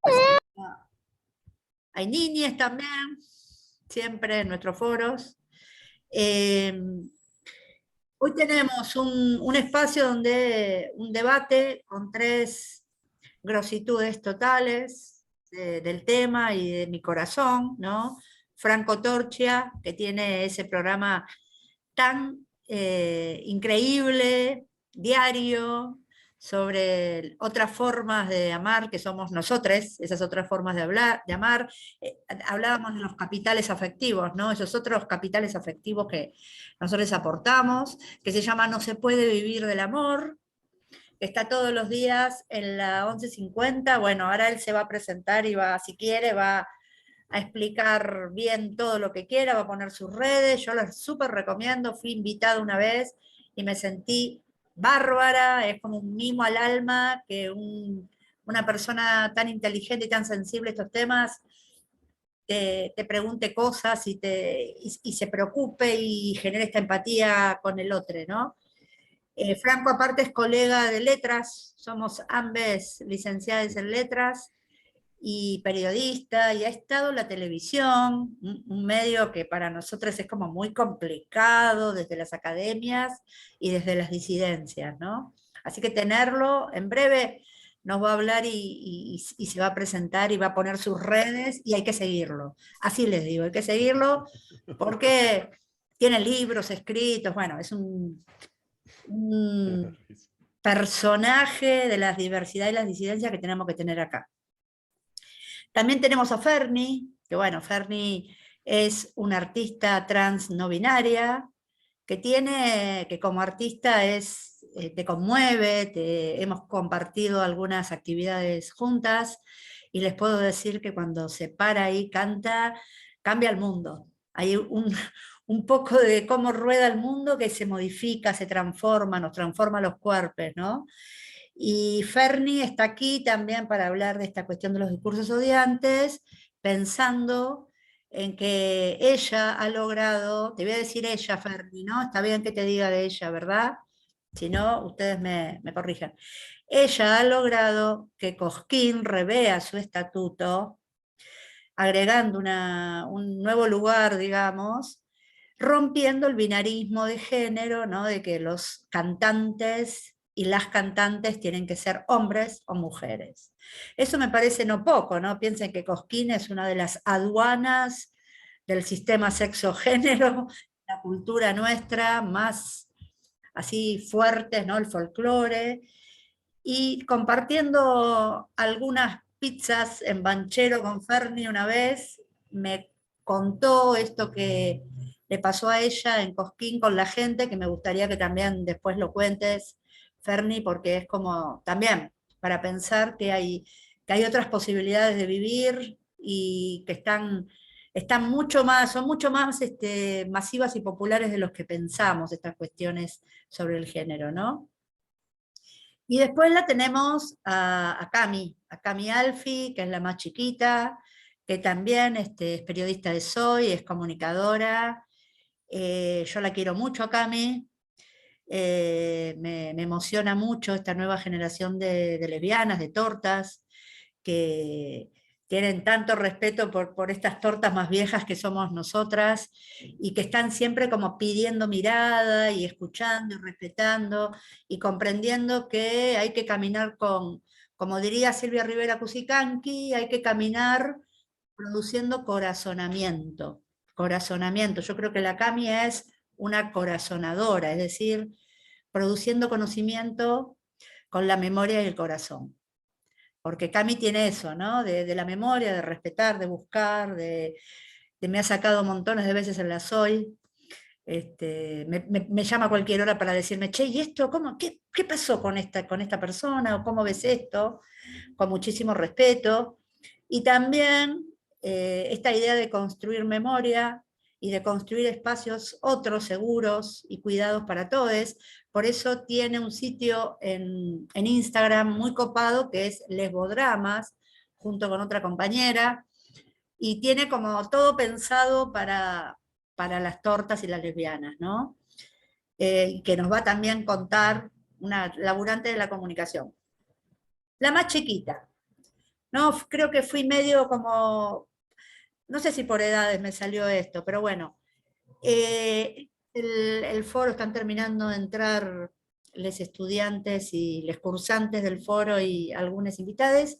Así que, hay niñas también, siempre en nuestros foros. Eh, Hoy tenemos un espacio donde un debate con tres grositudes totales del tema y de mi corazón, ¿no? Franco Torchia, que tiene ese programa tan increíble, diario, sobre otras formas de amar, que somos nosotros, esas otras formas de hablar, de amar. Hablábamos de los capitales afectivos, ¿no? Esos otros capitales afectivos que nosotros aportamos, que se llama No se puede vivir del amor, que está todos los días en la 11:50. Bueno, ahora él se va a presentar y va, si quiere, va a explicar bien todo lo que quiera, va a poner sus redes, yo lo súper recomiendo, fui invitada una vez y me sentí bárbara, es como un mimo al alma que una persona tan inteligente y tan sensible a estos temas te pregunte cosas y se preocupe y genere esta empatía con el otro, ¿no? Franco aparte es colega de letras, somos ambas licenciadas en letras, y periodista, y ha estado en la televisión, un medio que para nosotros es como muy complicado desde las academias y desde las disidencias, ¿no? Así que tenerlo, en breve nos va a hablar y se va a presentar y va a poner sus redes y hay que seguirlo. Así les digo, hay que seguirlo porque tiene libros escritos, bueno, es un personaje de la diversidad y las disidencias que tenemos que tener acá. También tenemos a Ferni, que bueno, Ferni es una artista trans no binaria, que como artista te conmueve, hemos compartido algunas actividades juntas, y les puedo decir que cuando se para ahí, canta, cambia el mundo. Hay un poco de cómo rueda el mundo que se modifica, se transforma, nos transforma los cuerpos, ¿no? Y Ferni está aquí también para hablar de esta cuestión de los discursos odiantes, pensando en que ella ha logrado, te voy a decir ella, Ferni, ¿no? Está bien que te diga de ella, ¿verdad? Si no, ustedes me corrijan. Ella ha logrado que Cosquín revea su estatuto, agregando un nuevo lugar, digamos, rompiendo el binarismo de género, ¿no? De que los cantantes y las cantantes tienen que ser hombres o mujeres. Eso me parece no poco, ¿no? Piensen que Cosquín es una de las aduanas del sistema sexo-género, la cultura nuestra más así fuertes, ¿no? El folclore, y compartiendo algunas pizzas en Banchero con Ferni una vez, me contó esto que le pasó a ella en Cosquín con la gente, que me gustaría que también después lo cuentes, Ferni, porque es como también para pensar que hay otras posibilidades de vivir y que están mucho más, son mucho más masivas y populares de los que pensamos, estas cuestiones sobre el género, ¿no? Y después la tenemos a Cami Alfi, que es la más chiquita, que también es periodista de Soy, es comunicadora. Yo la quiero mucho a Cami. Me emociona mucho esta nueva generación de lesbianas, de tortas, que tienen tanto respeto por estas tortas más viejas que somos nosotras y que están siempre como pidiendo mirada y escuchando y respetando y comprendiendo que hay que caminar como diría Silvia Rivera Cusicanqui, hay que caminar produciendo corazonamiento. Corazonamiento. Yo creo que la Cami es una corazonadora, es decir, produciendo conocimiento con la memoria y el corazón. Porque Cami tiene eso, ¿no? De la memoria, de respetar, de buscar, me ha sacado montones de veces en la SOY. Me llama a cualquier hora para decirme, che, ¿y esto cómo? ¿Qué pasó con esta persona? ¿O cómo ves esto? Con muchísimo respeto. Y también esta idea de construir memoria y de construir espacios otros seguros y cuidados para todos. Por eso tiene un sitio en Instagram muy copado que es Lesbodramas, junto con otra compañera, y tiene como todo pensado para las tortas y las lesbianas, ¿no? Que nos va también a contar una laburante de la comunicación. la más chiquita, ¿no? Creo que fui medio como, no sé si por edades me salió esto, pero bueno, el foro están terminando de entrar los estudiantes y los cursantes del foro y algunos invitados.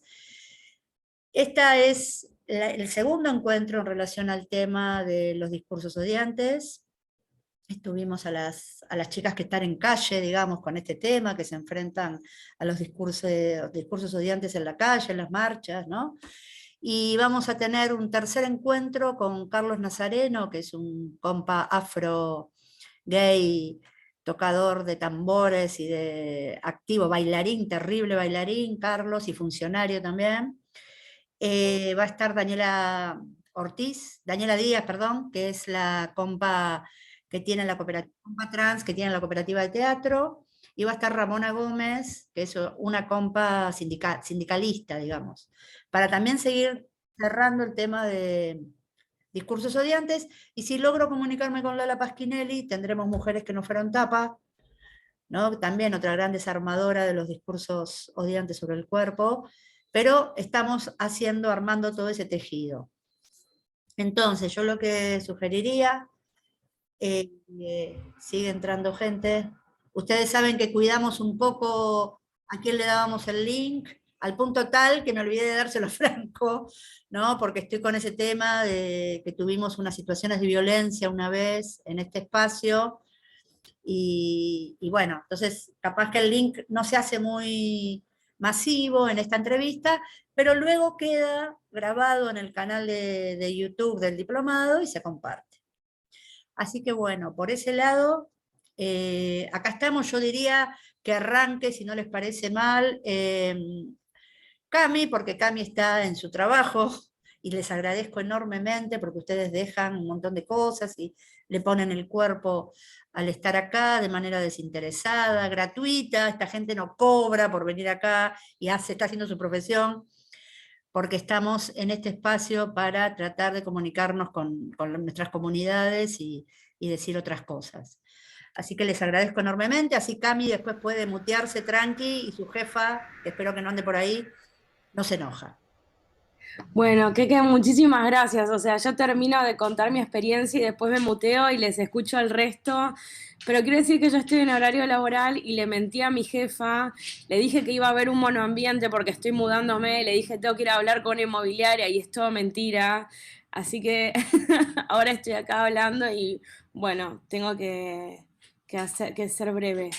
Esta es el segundo encuentro en relación al tema de los discursos odiantes. Estuvimos a las chicas que están en calle, digamos, con este tema, que se enfrentan a los discursos odiantes en la calle, en las marchas, ¿no? Y vamos a tener un tercer encuentro con Carlos Nazareno, que es un compa afro gay, tocador de tambores y de activo, bailarín, terrible bailarín, Carlos, y funcionario también. Va a estar Daniela Díaz, perdón, que es la compa que tiene la cooperativa, compa trans que tiene la cooperativa de teatro, y va a estar Ramona Gómez, que es una compa sindicalista, digamos, para también seguir cerrando el tema de discursos odiantes, y si logro comunicarme con Lola Pasquinelli, tendremos Mujeres que no fueron tapa, ¿no? También otra gran desarmadora de los discursos odiantes sobre el cuerpo, pero estamos armando todo ese tejido. Entonces, yo lo que sugeriría, sigue entrando gente, ustedes saben que cuidamos un poco a quién le dábamos el link, al punto tal que me olvidé de dárselo a Franco, ¿no? Porque estoy con ese tema de que tuvimos unas situaciones de violencia una vez en este espacio, y bueno, entonces capaz que el link no se hace muy masivo en esta entrevista, pero luego queda grabado en el canal de YouTube del diplomado y se comparte. Así que bueno, por ese lado, acá estamos. Yo diría que arranque, si no les parece mal, Cami, porque Cami está en su trabajo y les agradezco enormemente porque ustedes dejan un montón de cosas y le ponen el cuerpo al estar acá de manera desinteresada, gratuita. Esta gente no cobra por venir acá y está haciendo su profesión, porque estamos en este espacio para tratar de comunicarnos con nuestras comunidades y decir otras cosas. Así que les agradezco enormemente. Así Cami después puede mutearse tranqui y su jefa, que espero que no ande por ahí, no se enoja. Bueno, Keke, muchísimas gracias. O sea, yo termino de contar mi experiencia y después me muteo y les escucho al resto. Pero quiero decir que yo estoy en horario laboral y le mentí a mi jefa. Le dije que iba a haber un monoambiente porque estoy mudándome. Le dije, tengo que ir a hablar con una inmobiliaria y es todo mentira. Así que ahora estoy acá hablando y bueno, tengo que ser breve.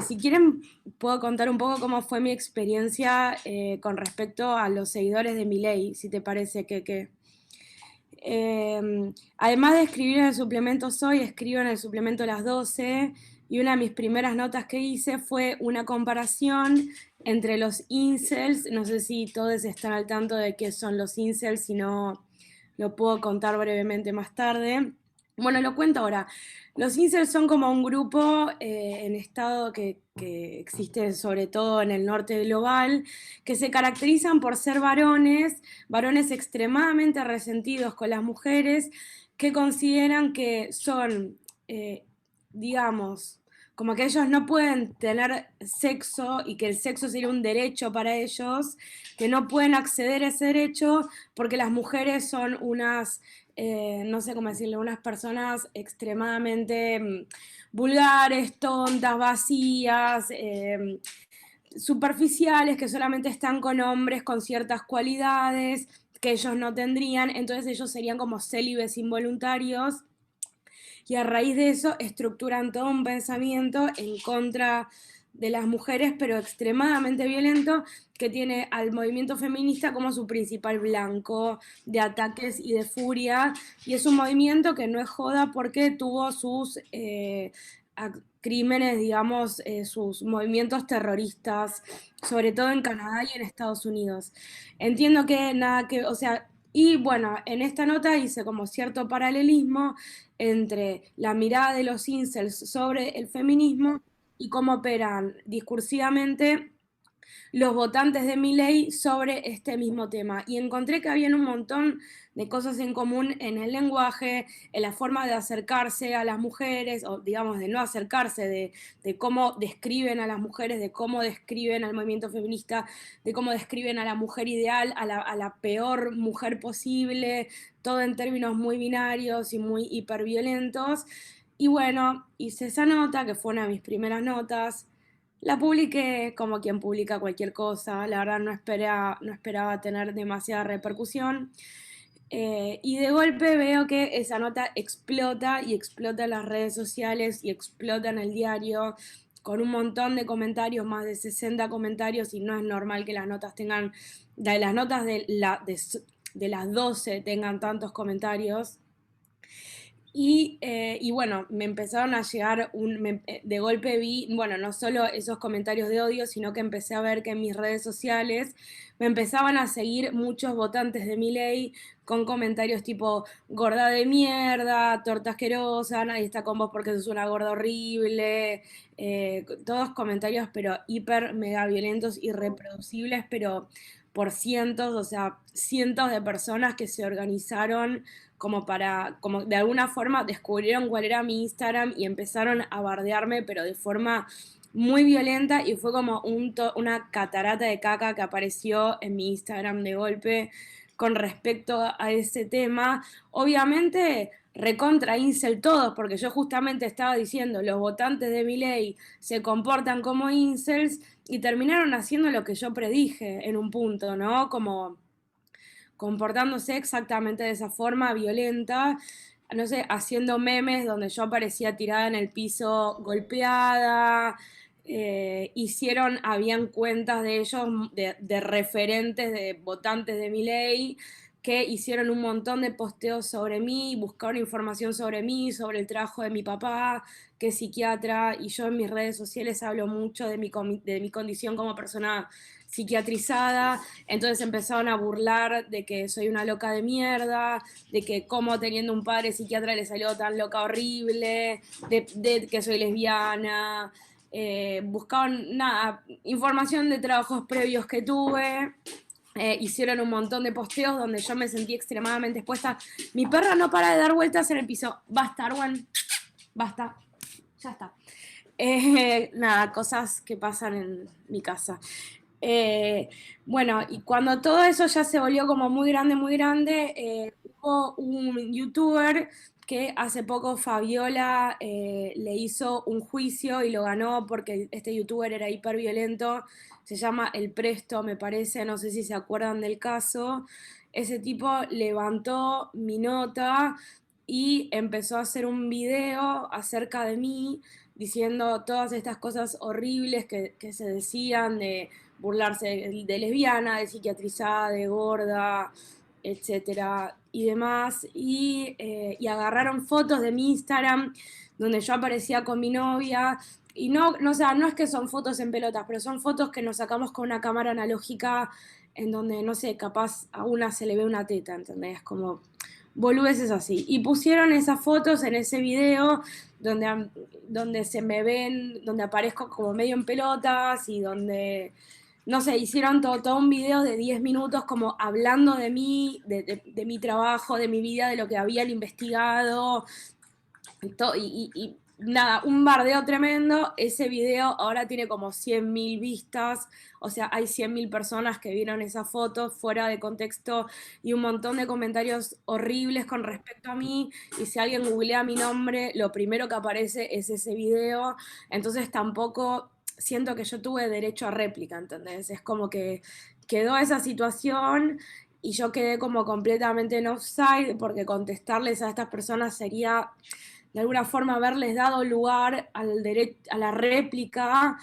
Si quieren, puedo contar un poco cómo fue mi experiencia con respecto a los seguidores de Milei, si te parece que además de escribir en el suplemento Soy, escribo en el suplemento Las 12 y una de mis primeras notas que hice fue una comparación entre los incels. No sé si todos están al tanto de qué son los incels, si no lo puedo contar brevemente más tarde. Bueno, lo cuento ahora. Los incels son como un grupo en estado que existe sobre todo en el norte global, que se caracterizan por ser varones extremadamente resentidos con las mujeres, que consideran que son, digamos, como que ellos no pueden tener sexo y que el sexo sería un derecho para ellos, que no pueden acceder a ese derecho porque las mujeres son unas no sé cómo decirle, unas personas extremadamente vulgares, tontas, vacías, superficiales, que solamente están con hombres con ciertas cualidades que ellos no tendrían, entonces ellos serían como célibes involuntarios, y a raíz de eso estructuran todo un pensamiento en contra de las mujeres, pero extremadamente violento, que tiene al movimiento feminista como su principal blanco de ataques y de furia, y es un movimiento que no es joda porque tuvo sus crímenes, digamos, sus movimientos terroristas, sobre todo en Canadá y en Estados Unidos. Entiendo que nada que, o sea, y bueno, en esta nota hice como cierto paralelismo entre la mirada de los incels sobre el feminismo y cómo operan discursivamente los votantes de Milei sobre este mismo tema. Y encontré que había un montón de cosas en común en el lenguaje, en la forma de acercarse a las mujeres, o digamos de no acercarse, de cómo describen a las mujeres, de cómo describen al movimiento feminista, de cómo describen a la mujer ideal, a la peor mujer posible, todo en términos muy binarios y muy hiperviolentos. Y bueno, hice esa nota, que fue una de mis primeras notas. La publiqué como quien publica cualquier cosa, la verdad no esperaba tener demasiada repercusión. Y de golpe veo que esa nota explota y explota en las redes sociales y explota en el diario con un montón de comentarios, más de 60 comentarios, y no es normal que las notas tengan, de las notas de las 12 tengan tantos comentarios. Y bueno, me empezaron a llegar, de golpe vi, bueno, no solo esos comentarios de odio, sino que empecé a ver que en mis redes sociales me empezaban a seguir muchos votantes de Milei con comentarios tipo gorda de mierda, torta asquerosa, nadie está con vos porque sos una gorda horrible, todos comentarios pero hiper mega violentos, irreproducibles, pero por cientos, o sea, cientos de personas que se organizaron como de alguna forma descubrieron cuál era mi Instagram y empezaron a bardearme, pero de forma muy violenta, y fue como una catarata de caca que apareció en mi Instagram de golpe con respecto a ese tema. Obviamente recontra incel todos, porque yo justamente estaba diciendo, los votantes de Milei se comportan como incels, y terminaron haciendo lo que yo predije en un punto, ¿no? Como comportándose exactamente de esa forma violenta, no sé, haciendo memes donde yo aparecía tirada en el piso golpeada. Habían cuentas de ellos, de referentes, de votantes de Milei, que hicieron un montón de posteos sobre mí, buscaron información sobre mí, sobre el trabajo de mi papá, que es psiquiatra, y yo en mis redes sociales hablo mucho de mi condición como persona psiquiatrizada. Entonces empezaron a burlar de que soy una loca de mierda, de que como teniendo un padre psiquiatra le salió tan loca horrible, de que soy lesbiana. Buscaban nada, información de trabajos previos que tuve. Hicieron un montón de posteos donde yo me sentí extremadamente expuesta. Mi perra no para de dar vueltas en el piso. Basta, Arwen. Basta. Ya está. Nada, cosas que pasan en mi casa. Eh, bueno, y cuando todo eso ya se volvió como muy grande, hubo un youtuber que hace poco Fabiola le hizo un juicio y lo ganó porque este youtuber era hiper violento, se llama El Presto, me parece, no sé si se acuerdan del caso. Ese tipo levantó mi nota y empezó a hacer un video acerca de mí, diciendo todas estas cosas horribles que se decían, de burlarse de lesbiana, de psiquiatrizada, de gorda, etcétera, y demás. Y agarraron fotos de mi Instagram donde yo aparecía con mi novia. Y o sea, no es que son fotos en pelotas, pero son fotos que nos sacamos con una cámara analógica en donde, no sé, capaz a una se le ve una teta, ¿entendés? Como boludeces así. Y pusieron esas fotos en ese video donde se me ven, donde aparezco como medio en pelotas y donde, no sé, hicieron todo un video de 10 minutos como hablando de mí, de mi trabajo, de mi vida, de lo que habían investigado, y nada, un bardeo tremendo. Ese video ahora tiene como 100.000 vistas, o sea, hay 100.000 personas que vieron esa foto fuera de contexto, y un montón de comentarios horribles con respecto a mí, y si alguien googlea mi nombre, lo primero que aparece es ese video. Entonces tampoco siento que yo tuve derecho a réplica, ¿entendés? Es como que quedó esa situación y yo quedé como completamente en offside, porque contestarles a estas personas sería de alguna forma haberles dado lugar a la réplica.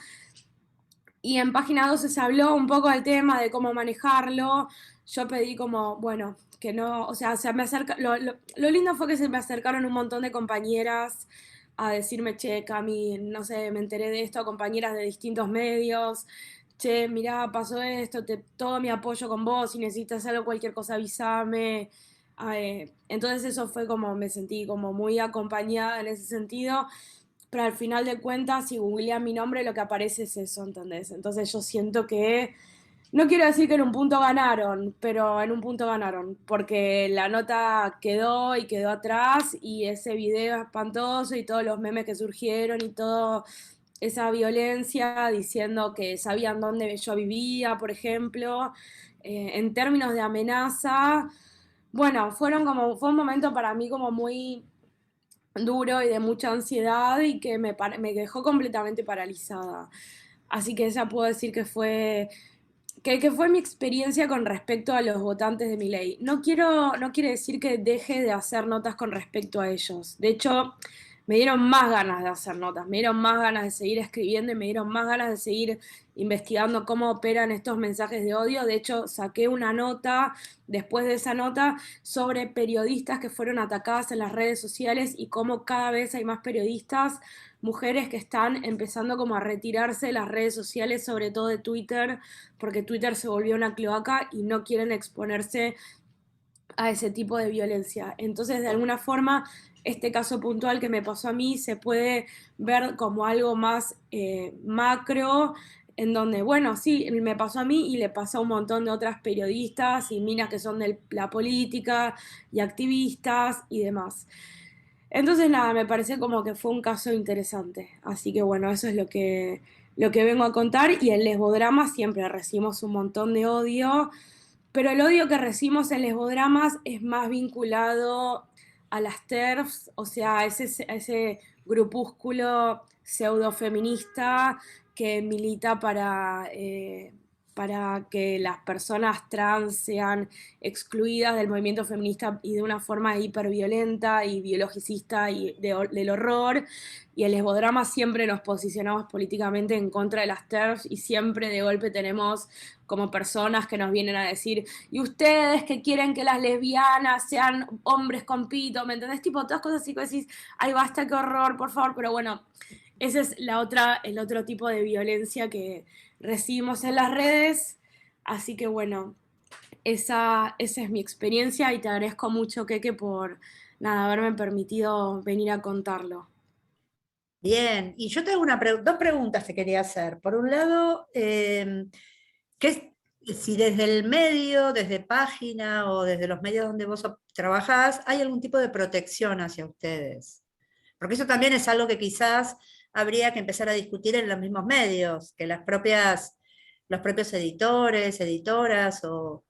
Y en página 12 se habló un poco del tema de cómo manejarlo. Yo pedí como, bueno, que no, o sea, lo lindo fue que se me acercaron un montón de compañeras a decirme, che, Cami, no sé, me enteré de esto, compañeras de distintos medios, che, mirá, pasó esto, todo mi apoyo con vos, si necesitas algo, cualquier cosa, avísame. Entonces eso fue como, me sentí como muy acompañada en ese sentido, pero al final de cuentas, si googlean mi nombre, lo que aparece es eso, ¿entendés? Entonces yo siento que, no quiero decir que en un punto ganaron, pero en un punto ganaron, porque la nota quedó y quedó atrás, y ese video espantoso y todos los memes que surgieron y todo esa violencia diciendo que sabían dónde yo vivía, por ejemplo, en términos de amenaza, bueno, fue un momento para mí como muy duro y de mucha ansiedad y que me dejó completamente paralizada. Así que esa puedo decir que que fue mi experiencia con respecto a los votantes de mi ley. No quiere decir que deje de hacer notas con respecto a ellos. De hecho, me dieron más ganas de hacer notas, me dieron más ganas de seguir escribiendo y me dieron más ganas de seguir investigando cómo operan estos mensajes de odio. De hecho, saqué una nota, después de esa nota, sobre periodistas que fueron atacadas en las redes sociales y cómo cada vez hay más periodistas, mujeres que están empezando como a retirarse de las redes sociales, sobre todo de Twitter, porque Twitter se volvió una cloaca y no quieren exponerse a ese tipo de violencia. Entonces, de alguna forma, este caso puntual que me pasó a mí se puede ver como algo más macro, en donde, bueno, sí, me pasó a mí y le pasó a un montón de otras periodistas y minas que son de la política y activistas y demás. Entonces, nada, me parece como que fue un caso interesante. Así que bueno, eso es lo que vengo a contar. Y en Lesbodrama siempre recibimos un montón de odio, pero el odio que recibimos en Lesbodramas es más vinculado a las TERFs, o sea, a ese grupúsculo pseudo-feminista que milita para que las personas trans sean excluidas del movimiento feminista y de una forma hiperviolenta y biologicista y del horror. Y en Lesbodrama siempre nos posicionamos políticamente en contra de las TERFs y siempre de golpe tenemos como personas que nos vienen a decir, y ustedes que quieren que las lesbianas sean hombres con pito, ¿me entendés? Tipo, todas cosas así que decís, ay, basta, qué horror, por favor, pero bueno, ese es el otro tipo de violencia que recibimos en las redes, así que bueno, esa es mi experiencia y te agradezco mucho, Keke, por nada, haberme permitido venir a contarlo. Bien, y yo tengo dos preguntas que quería hacer. Por un lado, si desde el medio, desde página o desde los medios donde vos trabajás, hay algún tipo de protección hacia ustedes. Porque eso también es algo que quizás habría que empezar a discutir en los mismos medios, que los propios editores, editoras o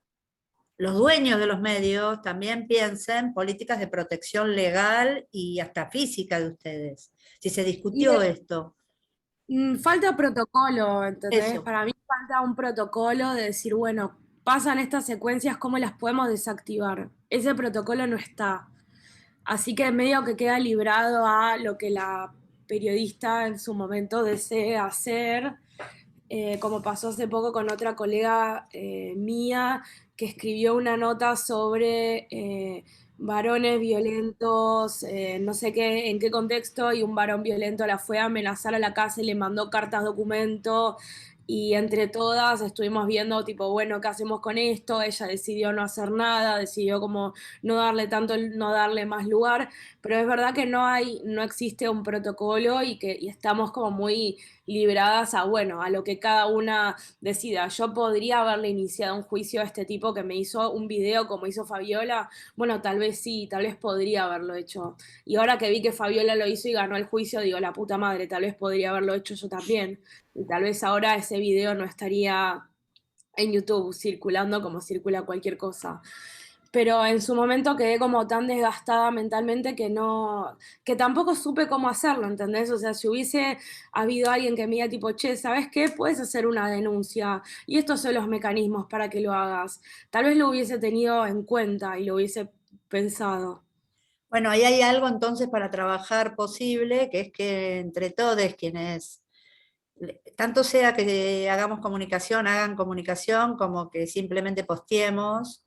los dueños de los medios también piensen políticas de protección legal y hasta física de ustedes. Si se Y discutió esto, falta protocolo, ¿entendés? eso. Para mí falta un protocolo de decir, bueno, pasan estas secuencias, ¿cómo las podemos desactivar? Ese protocolo no está. Así que medio que queda librado a lo que la periodista en su momento desee hacer, como pasó hace poco con otra colega mía que escribió una nota sobre varones violentos, no sé qué, en qué contexto, y un varón violento la fue a amenazar a la casa y le mandó cartas documento. Y entre todas estuvimos viendo, tipo, bueno, ¿qué hacemos con esto? Ella decidió no hacer nada, decidió como no darle tanto, no darle más lugar, pero es verdad que no existe un protocolo y estamos como muy libradas a, bueno, a lo que cada una decida. Yo podría haberle iniciado un juicio a este tipo que me hizo un video como hizo Fabiola. Bueno, tal vez sí, tal vez podría haberlo hecho. Y ahora que vi que Fabiola lo hizo y ganó el juicio, digo, la puta madre, tal vez podría haberlo hecho yo también. Y tal vez ahora ese video no estaría en YouTube circulando como circula cualquier cosa. Pero en su momento quedé como tan desgastada mentalmente que no, que tampoco supe cómo hacerlo, ¿entendés? O sea, si hubiese habido alguien que me diga tipo, che, ¿sabes qué? Puedes hacer una denuncia y estos son los mecanismos para que lo hagas. Tal vez lo hubiese tenido en cuenta y lo hubiese pensado. Bueno, ahí hay algo entonces para trabajar posible, que es que entre todos quienes, tanto sea que hagamos comunicación, hagan comunicación, como que simplemente posteemos,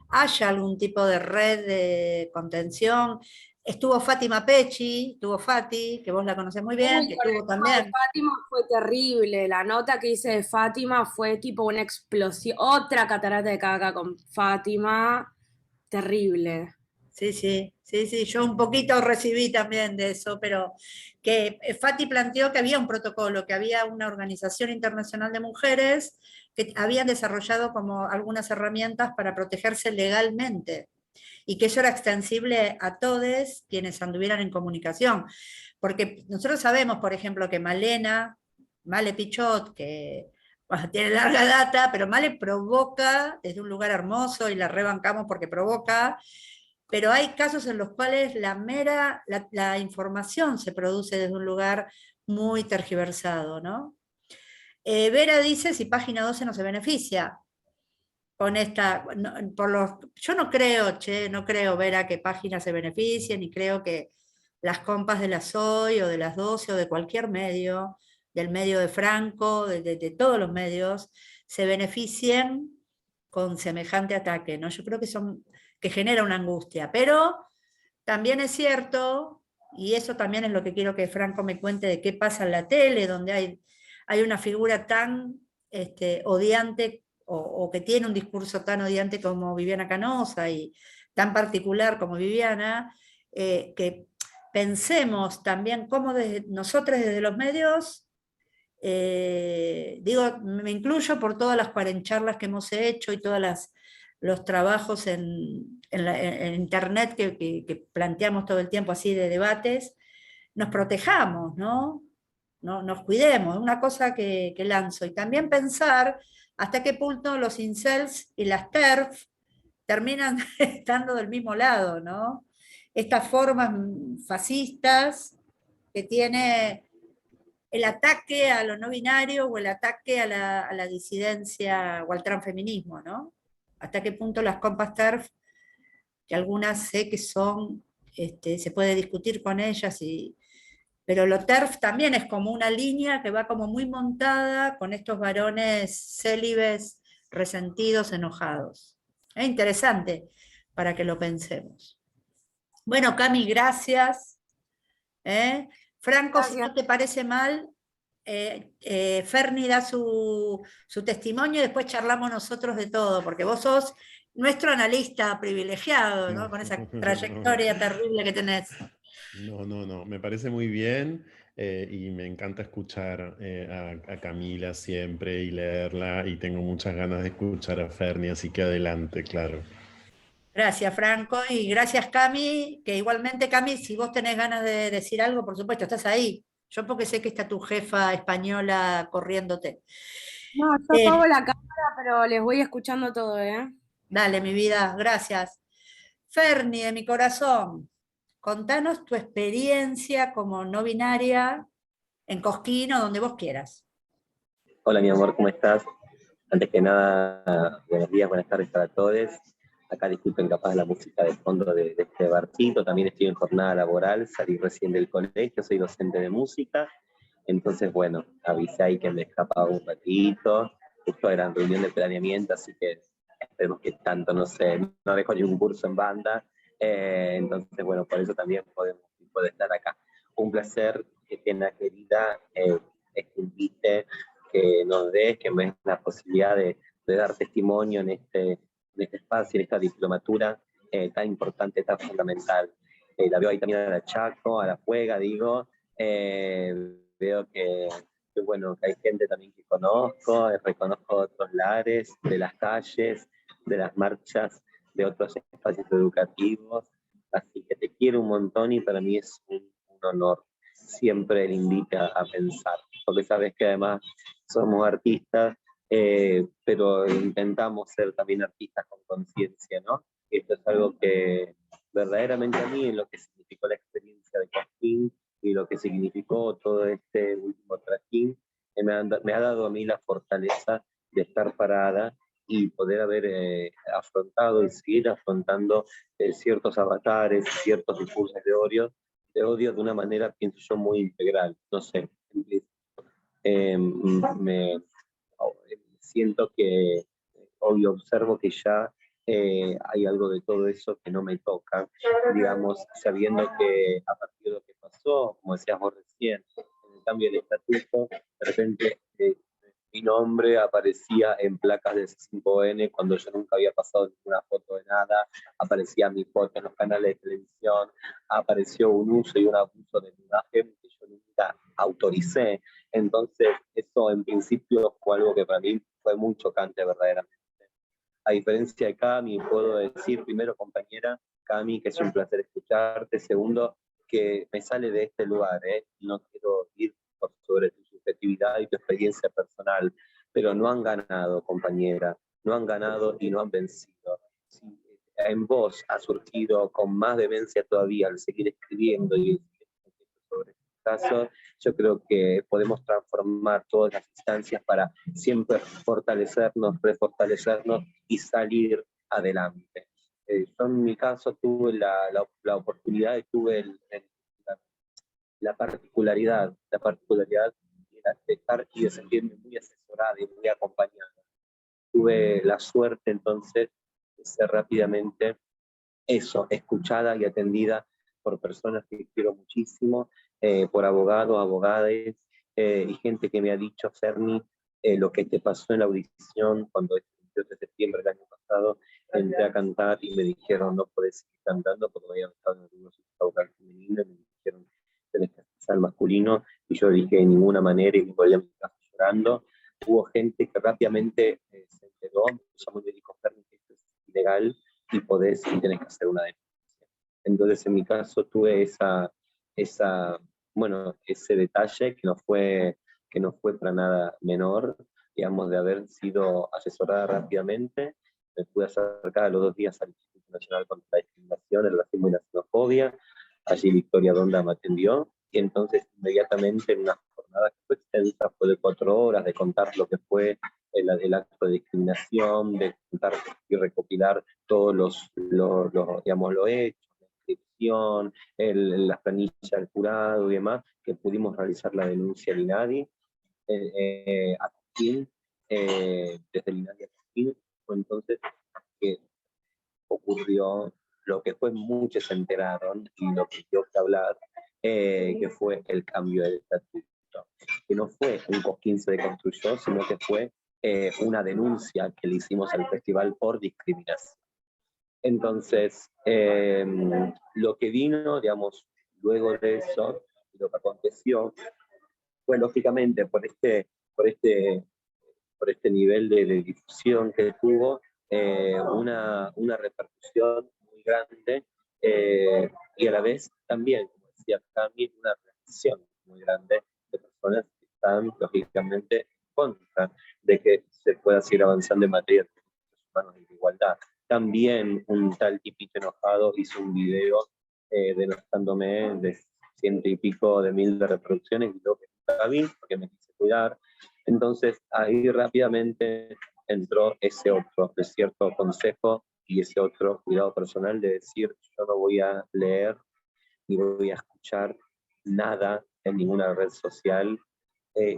haya algún tipo de red de contención. Estuvo Fátima Pechi, estuvo Fati, que vos la conocés muy bien, Uy, que con el estuvo tema de también. Fátima fue terrible. La nota que hice de Fátima fue tipo una explosión, otra catarata de caca con Fátima. Terrible. Sí, sí, sí, sí, yo un poquito recibí también de eso, pero que Fati planteó que había un protocolo, que había una organización internacional de mujeres que habían desarrollado como algunas herramientas para protegerse legalmente y que eso era extensible a todos quienes anduvieran en comunicación. Porque nosotros sabemos, por ejemplo, que Male Pichot, que bueno, tiene larga data, pero Male provoca desde un lugar hermoso y la rebancamos porque provoca, pero hay casos en los cuales la información se produce desde un lugar muy tergiversado, ¿no? Vera dice si página 12 no se beneficia con esta, yo no creo, no creo, Vera, que página se beneficie, ni creo que las compas de la SOY o de las 12 o de cualquier medio, del medio de Franco, de todos los medios, se beneficien con semejante ataque, ¿no? Yo creo que genera una angustia, pero también es cierto, y eso también es lo que quiero que Franco me cuente de qué pasa en la tele, donde hay una figura tan odiante o que tiene un discurso tan odiante como Viviana Canosa y tan particular como Viviana, que pensemos también cómo nosotros desde los medios, digo, me incluyo por todas las cuarencharlas que hemos hecho y todos los trabajos en internet que planteamos todo el tiempo así de debates, nos protejamos, ¿no? No, nos cuidemos, es una cosa que lanzo. Y también pensar hasta qué punto los incels y las TERF terminan estando del mismo lado, ¿no? Estas formas fascistas que tiene el ataque a lo no binario o el ataque a la disidencia o al transfeminismo, ¿no? Hasta qué punto las compas TERF, que algunas sé que son, se puede discutir con ellas pero lo TERF también es como una línea que va como muy montada con estos varones célibes, resentidos, enojados. Es interesante para que lo pensemos. Bueno, Cami, gracias. ¿Eh? Franco, si Gracias. no te parece mal, Ferni da su testimonio y después charlamos nosotros de todo, porque vos sos nuestro analista privilegiado, ¿no? Con esa trayectoria terrible que tenés. No, no, no, me parece muy bien y me encanta escuchar a Camila siempre y leerla y tengo muchas ganas de escuchar a Ferni, así que adelante, claro. Gracias, Franco, y gracias, Cami, que igualmente, Cami, si vos tenés ganas de decir algo, por supuesto, estás ahí. Yo porque sé que está tu jefa española corriéndote. No, yo apago Eh, la cámara, pero les voy escuchando todo, ¿eh? Dale, mi vida, gracias. Ferni, de mi corazón, contanos tu experiencia como no binaria en Cosquín o donde vos quieras. Hola, mi amor, ¿cómo estás? Antes que nada, buenos días, buenas tardes para todos. Acá disculpen capaz la música de fondo de este barcito. También estoy en jornada laboral, salí recién del colegio, soy docente de música. Entonces, bueno, avisé ahí que me escapaba un ratito. Justo era reunión de planeamiento, así que esperemos que tanto, no sé, no dejo ningún curso en banda. Entonces, bueno, por eso también puedo estar acá. Un placer, Gena querida, que invite, que nos des, que me des la posibilidad de dar testimonio en este espacio, en esta diplomatura tan importante, tan fundamental. La veo ahí también a la Chaco, a la Juega, digo. Veo bueno, que hay gente también que conozco, reconozco otros lares, de las calles, de las marchas, de otros espacios educativos. Así que te quiero un montón y para mí es un honor. Siempre le invita a pensar, porque sabes que además somos artistas, pero intentamos ser también artistas con conciencia, ¿no? Esto es algo que verdaderamente a mí, en lo que significó la experiencia de Cosquín y lo que significó todo este último trajín, me ha dado a mí la fortaleza de estar parada y poder haber afrontado y seguir afrontando ciertos avatares, ciertos discursos de odio de una manera, pienso yo, muy integral. No sé, me siento que hoy observo que ya hay algo de todo eso que no me toca, digamos, sabiendo que a partir de lo que pasó, como decías vos recién, en el cambio del estatuto, de repente mi nombre aparecía en placas de C5N cuando yo nunca había pasado ninguna foto de nada, aparecía mi foto en los canales de televisión, apareció un uso y un abuso de mi imagen que yo nunca autoricé. Entonces, eso en principio fue algo que para mí fue muy chocante verdaderamente. A diferencia de Cami, puedo decir, primero, compañera Cami, que es un placer escucharte. Segundo, que me sale de este lugar, no quiero ir por sobre tu subjetividad y tu experiencia personal, pero no han ganado, compañera, no han ganado y no han vencido. Si en vos ha surgido con más vehemencia todavía al seguir escribiendo y sobre este caso, yo creo que podemos transformar todas las instancias para siempre fortalecernos, refortalecernos y salir adelante. Yo en mi caso tuve la oportunidad y tuve la particularidad de estar y de sentirme muy asesorada y muy acompañada. Tuve la suerte entonces de ser rápidamente eso, escuchada y atendida por personas que quiero muchísimo, por abogados, abogadas y gente que me ha dicho, Ferni, lo que te pasó en la audición cuando el 28 de septiembre del año pasado entré a cantar y me dijeron no podés seguir cantando porque había estado en algunos vocal femenino y me dijeron tenés que ser masculino y yo dije de ninguna manera y me volví a mi casa llorando. Hubo gente que rápidamente se enteró, me llamó y me dijo Ferni que esto es ilegal y tenés que hacer una denuncia. Entonces en mi caso tuve ese detalle que no fue para nada menor, digamos, de haber sido asesorada rápidamente. Me pude acercar a los 2 días al Instituto Nacional contra la Discriminación, el Racismo y la Xenofobia. Allí Victoria Donda me atendió y entonces inmediatamente en una jornada que fue extensa, fue de 4 horas, de contar lo que fue el acto de discriminación, de contar y recopilar todos los hechos, la inscripción, las planillas del jurado y demás, que pudimos realizar la denuncia al INADI, a Coquín, desde el INADI a Coquín. Fue entonces que ocurrió lo que fue muchos se enteraron y lo que quiero hablar, que fue el cambio del estatuto, que no fue un Cosquín se deconstruyó, sino que fue una denuncia que le hicimos al festival por discriminación. Entonces, lo que vino, digamos, luego de eso, lo que aconteció, fue lógicamente por este nivel de difusión que tuvo, una repercusión muy grande y a la vez también, como decía Cami, una reacción muy grande de personas que están lógicamente en contra de que se pueda seguir avanzando en materia de derechos humanos y de igualdad. También un tal tipito enojado hizo un video denostándome de 100 y pico de mil de reproducciones y lo que nunca vi porque me quise cuidar. Entonces ahí rápidamente entró ese otro cierto consejo y ese otro cuidado personal de decir yo no voy a leer ni voy a escuchar nada en ninguna red social,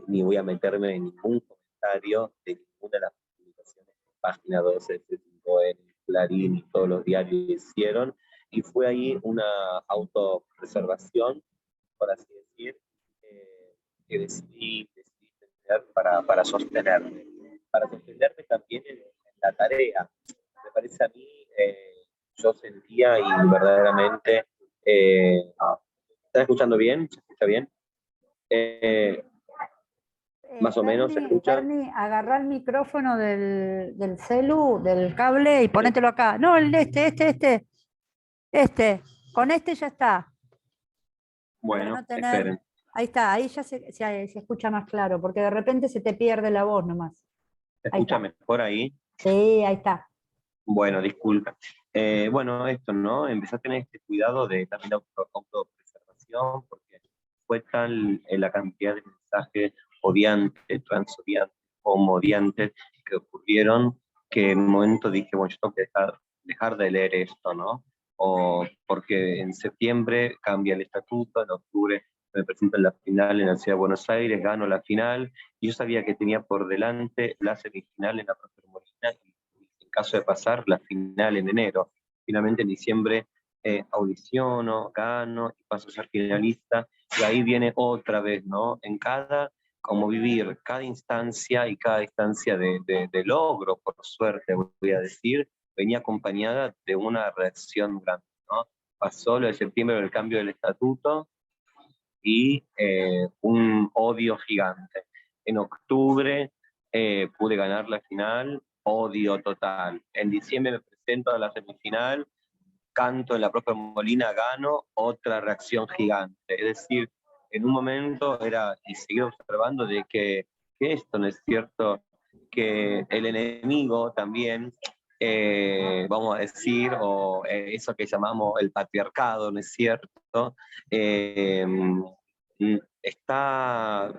ni voy a meterme en ningún comentario de ninguna de las publicaciones de Página 12, C5N, Clarín y todos los diarios hicieron, y fue ahí una autopreservación, por así decir, que decidí tener para sostenerme también en la tarea. Me parece a mí, yo sentía y verdaderamente, ¿estás escuchando bien? ¿Se escucha bien? Más o menos, ¿se escucha? Ferni, agarrá el micrófono del celu, del cable y ponételo acá. No, este. Con este ya está. Bueno, esperen. Ahí está, ahí ya se escucha más claro, porque de repente se te pierde la voz nomás. ¿Se escucha mejor ahí? Sí, ahí está. Bueno, disculpa. Bueno, esto, ¿no? Empecé a tener este cuidado de también autopreservación, porque fue tal la cantidad de mensajes odiantes, transodiantes, homodiantes que ocurrieron, que en un momento dije, bueno, yo tengo que dejar de leer esto, ¿no? O porque en septiembre cambia el estatuto, en octubre me presento en la final en la Ciudad de Buenos Aires, gano la final, y yo sabía que tenía por delante la semifinal en la Próspero Molina, y en caso de pasar, la final en enero. Finalmente en diciembre audiciono, gano y paso a ser finalista, y ahí viene otra vez, ¿no? En cada como vivir cada instancia y cada instancia de logro, por suerte, voy a decir, venía acompañada de una reacción grande, ¿no? Pasó lo de septiembre el cambio del estatuto y un odio gigante. En octubre pude ganar la final, odio total. En diciembre me presento a la semifinal, canto en la propia Molina, gano, otra reacción gigante. Es decir, en un momento era, y seguí observando, de que esto no es cierto, que el enemigo también, vamos a decir, o eso que llamamos el patriarcado, ¿no es cierto? Está,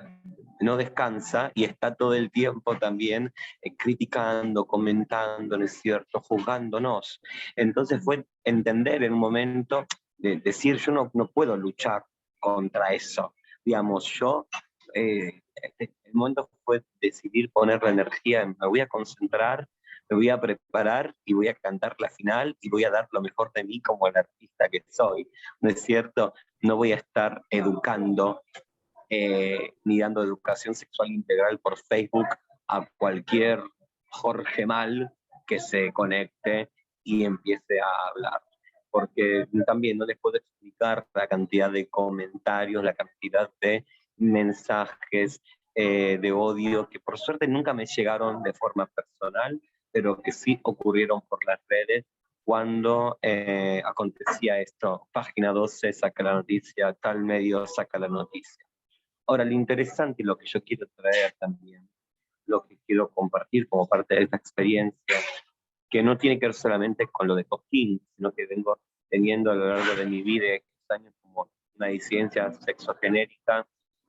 no descansa y está todo el tiempo también criticando, comentando, ¿no es cierto?, juzgándonos. Entonces fue entender en un momento, decir, yo no puedo luchar contra eso. Digamos, el momento fue decidir poner la energía en, me voy a concentrar, me voy a preparar y voy a cantar la final y voy a dar lo mejor de mí como el artista que soy, ¿no es cierto? No voy a estar educando ni dando educación sexual integral por Facebook a cualquier Jorge Mal que se conecte y empiece a hablar. Porque también no les puedo explicar la cantidad de comentarios, la cantidad de mensajes de odio que por suerte nunca me llegaron de forma personal, pero que sí ocurrieron por las redes cuando acontecía esto. Página 12 saca la noticia, tal medio saca la noticia. Ahora, lo interesante y lo que yo quiero traer también, lo que quiero compartir como parte de esta experiencia, que no tiene que ver solamente con lo de Cosquín, sino que vengo teniendo a lo largo de mi vida estos años como una disidencia sexogenérica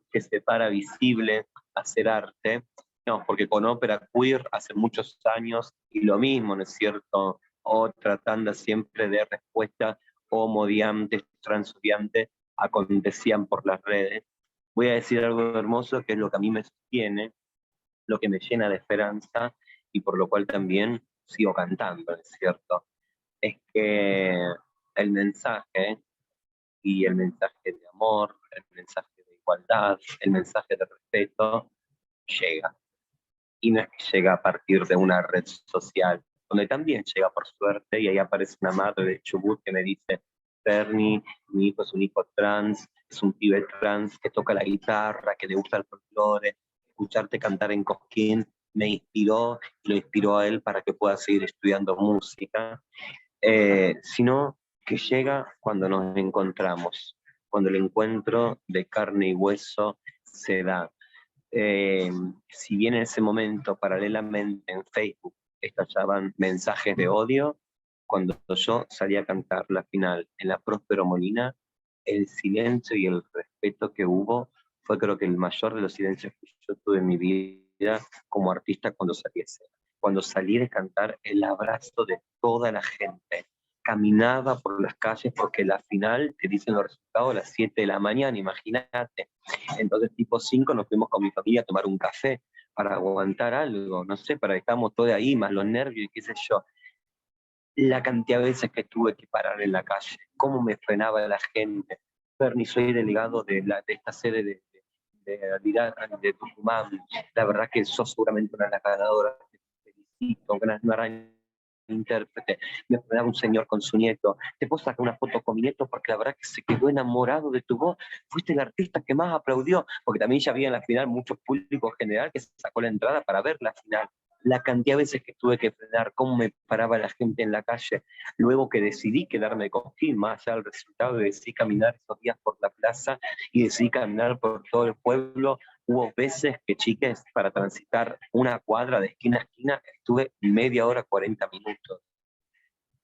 que separa visible hacer arte, no, porque con ópera queer hace muchos años, y lo mismo, ¿no es cierto?, otra tanda siempre de respuestas homodiantes, transodiantes, acontecían por las redes. Voy a decir algo hermoso que es lo que a mí me sostiene, lo que me llena de esperanza y por lo cual también sigo cantando, ¿es cierto? Es que el mensaje y el mensaje de amor, el mensaje de igualdad, el mensaje de respeto llega. Y no es que llega a partir de una red social, donde también llega por suerte y ahí aparece una madre de Chubut que me dice, Bernie, mi hijo es un hijo trans, es un pibe trans que toca la guitarra, que le gusta el folclore, escucharte cantar en Cosquín me inspiró y lo inspiró a él para que pueda seguir estudiando música, sino que llega cuando nos encontramos, cuando el encuentro de carne y hueso se da. Si bien en ese momento paralelamente en Facebook estallaban mensajes de odio, cuando yo salí a cantar la final en la Próspero Molina, el silencio y el respeto que hubo fue creo que el mayor de los silencios que yo tuve en mi vida como artista cuando salí a escena. Cuando salí de cantar, el abrazo de toda la gente. Caminaba por las calles porque la final te dicen los resultados a las 7 de la mañana, imagínate. Entonces tipo 5 nos fuimos con mi familia a tomar un café para aguantar algo, no sé, para que estábamos todos ahí, más los nervios y qué sé yo. La cantidad de veces que tuve que parar en la calle, cómo me frenaba la gente. Bernie, soy delegado de esta sede de Tucumán. La verdad que sos seguramente una de las ganadoras. Te felicito, una gran intérprete. Me frenaba un señor con su nieto. Te puedo sacar una foto con mi nieto porque la verdad que se quedó enamorado de tu voz. Fuiste el artista que más aplaudió, porque también ya había en la final mucho público general que se sacó la entrada para ver la final. La cantidad de veces que tuve que frenar, cómo me paraba la gente en la calle, luego que decidí quedarme con Cosquín, más allá del resultado, decidí caminar esos días por la plaza y decidí caminar por todo el pueblo. Hubo veces que, chiques, para transitar una cuadra de esquina a esquina, estuve media hora, 40 minutos.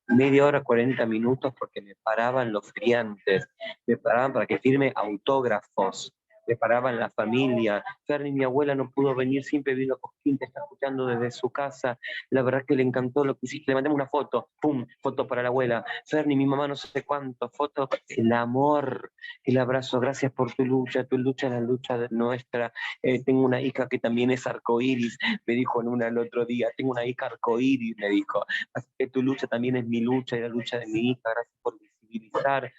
Media hora, 40 minutos porque me paraban los friantes, me paraban para que firme autógrafos, me paraban la familia. Fernie, mi abuela no pudo venir, siempre vino a Cosquín, te está escuchando desde su casa, la verdad que le encantó lo que hiciste, le mandé una foto, pum, foto para la abuela. Fernie, mi mamá no sé cuánto, foto, el amor, el abrazo, gracias por tu lucha es la lucha nuestra. Tengo una hija que también es arcoíris, me dijo en una el otro día, tengo una hija arcoíris, me dijo, así que tu lucha también es mi lucha y la lucha de mi hija, gracias por visibilizar.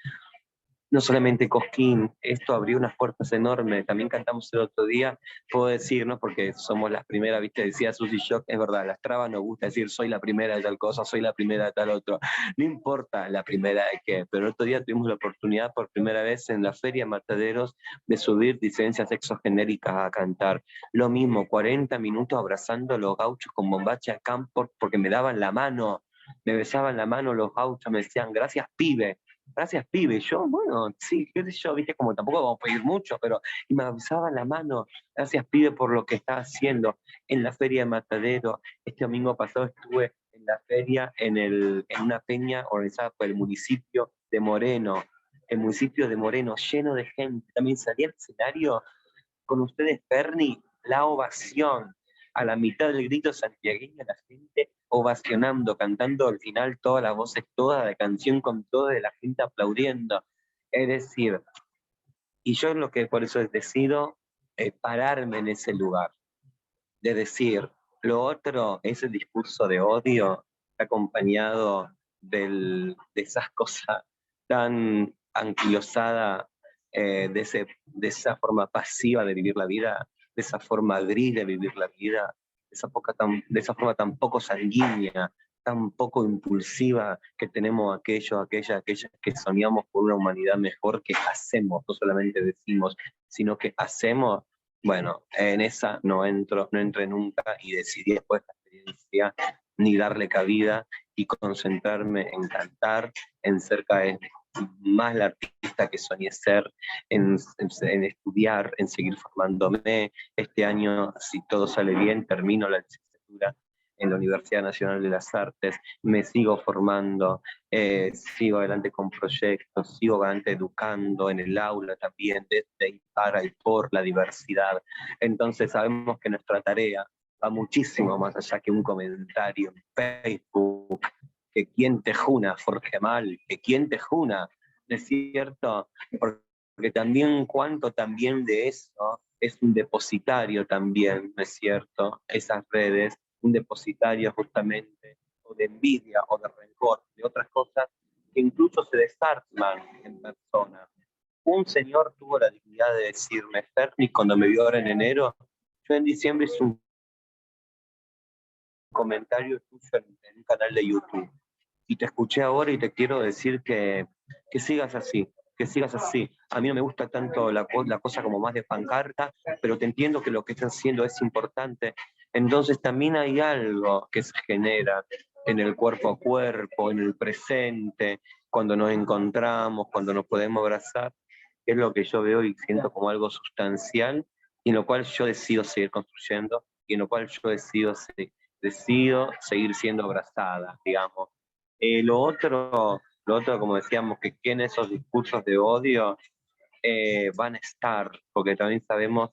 no solamente Cosquín, esto abrió unas puertas enormes, también cantamos el otro día, puedo decir, ¿no? Porque somos las primeras, viste, decía Susy Shock, es verdad, las trabas nos gusta decir, soy la primera de tal cosa, soy la primera de tal otro, no importa la primera de qué, pero el otro día tuvimos la oportunidad por primera vez en la Feria Mataderos de subir disidencias exogenéricas a cantar, lo mismo, 40 minutos abrazando a los gauchos con bombacha a campo, porque me daban la mano, me besaban la mano los gauchos, me decían, gracias pibe, gracias, pibe. Yo, bueno, sí, qué sé yo, viste, como tampoco vamos a pedir mucho, pero y me avisaban la mano, gracias, pibe, por lo que está haciendo en la Feria de Matadero. Este domingo pasado estuve en la feria, en una peña organizada por el municipio de Moreno, el municipio de Moreno, lleno de gente. También salí al escenario con ustedes, Bernie, la ovación. A la mitad del grito santiagueño, la gente ovacionando, cantando al final todas las voces, toda la canción con toda la gente aplaudiendo. Es decir, y yo lo que por eso decido pararme en ese lugar, de decir, lo otro, ese discurso de odio, acompañado de esas cosas tan anquilosadas, de esa forma pasiva de vivir la vida, de esa forma gris de vivir la vida, de esa forma tan poco sanguínea, tan poco impulsiva que tenemos aquellas que soñamos por una humanidad mejor, que hacemos, no solamente decimos, sino que hacemos. Bueno, en esa no entré nunca y decidí después de esta experiencia ni darle cabida y concentrarme en cantar, en ser cada vez más la artista que soñé ser, en estudiar, en seguir formándome. Este año, si todo sale bien, termino la licenciatura en la Universidad Nacional de las Artes, me sigo formando, sigo adelante con proyectos, sigo adelante educando en el aula también, desde y para y por la diversidad. Entonces sabemos que nuestra tarea va muchísimo más allá que un comentario en Facebook, que quién te juna, Jorge Mal, que quién te juna, ¿no es cierto? Porque también cuánto también de eso es un depositario también, ¿no es cierto? Esas redes, un depositario justamente, o de envidia, o de rencor, de otras cosas, que incluso se desarman en persona. Un señor tuvo la dignidad de decirme, Ferni, cuando me vio ahora en enero, yo en diciembre hice un comentario tuyo en un canal de YouTube, y te escuché ahora y te quiero decir que sigas así, que sigas así. A mí no me gusta tanto la cosa como más de pancarta, pero te entiendo que lo que estás haciendo es importante. Entonces también hay algo que se genera en el cuerpo a cuerpo, en el presente, cuando nos encontramos, cuando nos podemos abrazar, que es lo que yo veo y siento como algo sustancial, y en lo cual yo decido seguir construyendo, y en lo cual yo decido seguir siendo abrazada, digamos. Lo otro, como decíamos, que en esos discursos de odio van a estar, porque también sabemos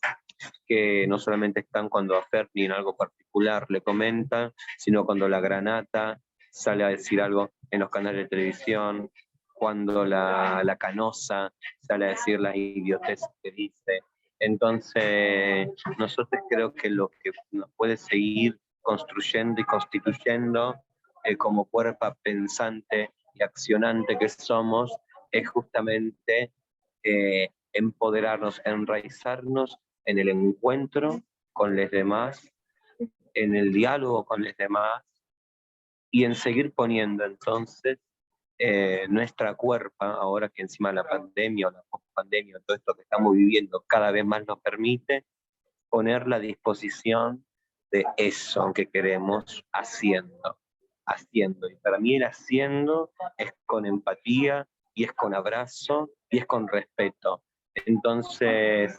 que no solamente están cuando a Ferni en algo particular le comentan, sino cuando la Granata sale a decir algo en los canales de televisión, cuando la Canosa sale a decir las idioteces que dice. Entonces, nosotros creo que lo que nos puede seguir construyendo y constituyendo como cuerpo pensante y accionante que somos, es justamente empoderarnos, enraizarnos en el encuentro con los demás, en el diálogo con los demás y en seguir poniendo entonces nuestra cuerpa, ahora que encima la pandemia o la post-pandemia, todo esto que estamos viviendo cada vez más nos permite ponerla a disposición de eso que queremos haciendo. Y para mí el haciendo es con empatía y es con abrazo y es con respeto. Entonces,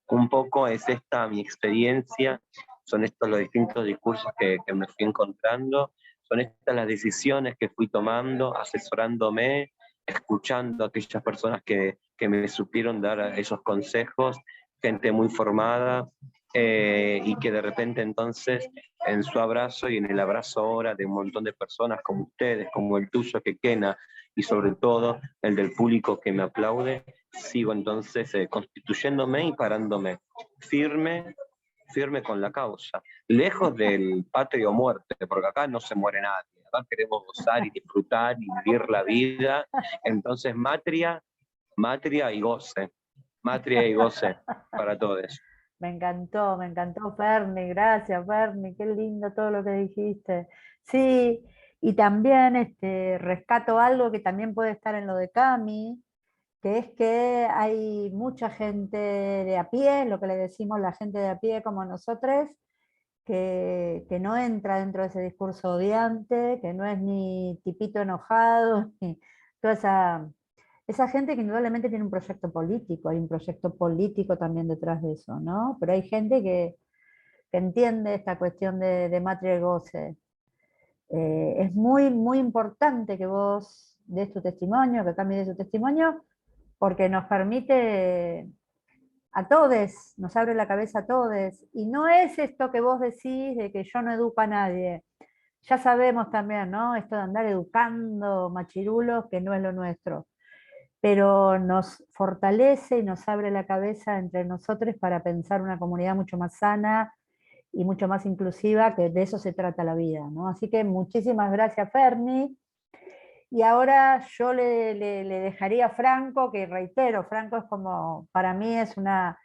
un poco es esta mi experiencia, son estos los distintos discursos que me fui encontrando, son estas las decisiones que fui tomando, asesorándome, escuchando a aquellas personas que me supieron dar esos consejos, gente muy formada, y que de repente entonces en su abrazo y en el abrazo ahora de un montón de personas como ustedes, como el tuyo, Quequena, y sobre todo el del público que me aplaude, sigo entonces constituyéndome y parándome firme con la causa, lejos del patria o muerte, porque acá no se muere nadie, acá queremos gozar y disfrutar y vivir la vida, entonces matria Matria y goce. Matria y goce para todos. Me encantó, Ferni, gracias Ferni, qué lindo todo lo que dijiste. Sí, y también rescato algo que también puede estar en lo de Cami, que es que hay mucha gente de a pie, lo que le decimos la gente de a pie como nosotros, que no entra dentro de ese discurso odiante, que no es ni tipito enojado, ni toda esa gente que indudablemente tiene un proyecto político, hay un proyecto político también detrás de eso, ¿no? Pero hay gente que entiende esta cuestión de matria y goce. Es muy, muy importante que vos des tu testimonio, que Cami dé su testimonio, porque nos permite a todos, nos abre la cabeza a todos. Y no es esto que vos decís de que yo no educo a nadie. Ya sabemos también, ¿no? Esto de andar educando machirulos, que no es lo nuestro. Pero nos fortalece y nos abre la cabeza entre nosotros para pensar una comunidad mucho más sana y mucho más inclusiva, que de eso se trata la vida, ¿no? Así que muchísimas gracias, Ferni. Y ahora yo le dejaría a Franco, que reitero, Franco es como, para mí es una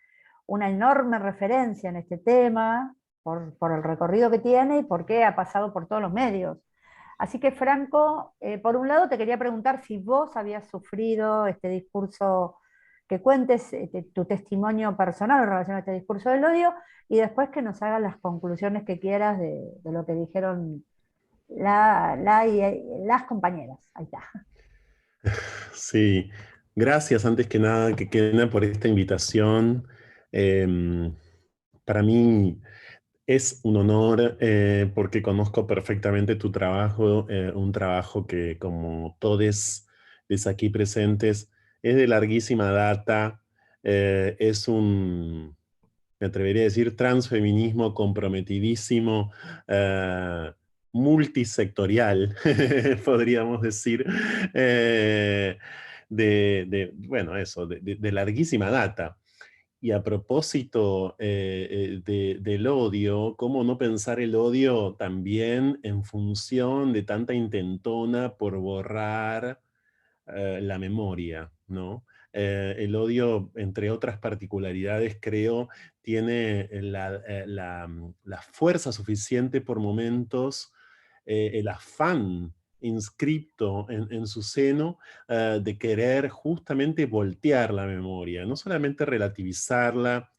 enorme referencia en este tema, por el recorrido que tiene y porque ha pasado por todos los medios. Así que Franco, por un lado te quería preguntar si vos habías sufrido este discurso, que cuentes tu testimonio personal en relación a este discurso del odio, y después que nos hagas las conclusiones que quieras de lo que dijeron las compañeras. Ahí está. Sí, gracias antes que nada, Kekena, por esta invitación. Para mí es un honor porque conozco perfectamente tu trabajo, un trabajo que, como todos los aquí presentes, es de larguísima data, es un, me atrevería a decir, transfeminismo comprometidísimo, multisectorial, podríamos decir, bueno, eso, de larguísima data. Y a propósito del odio, ¿cómo no pensar el odio también en función de tanta intentona por borrar la memoria, ¿no? El odio, entre otras particularidades, creo, tiene la fuerza suficiente por momentos, el afán inscripto en su seno de querer justamente voltear la memoria, no solamente relativizarla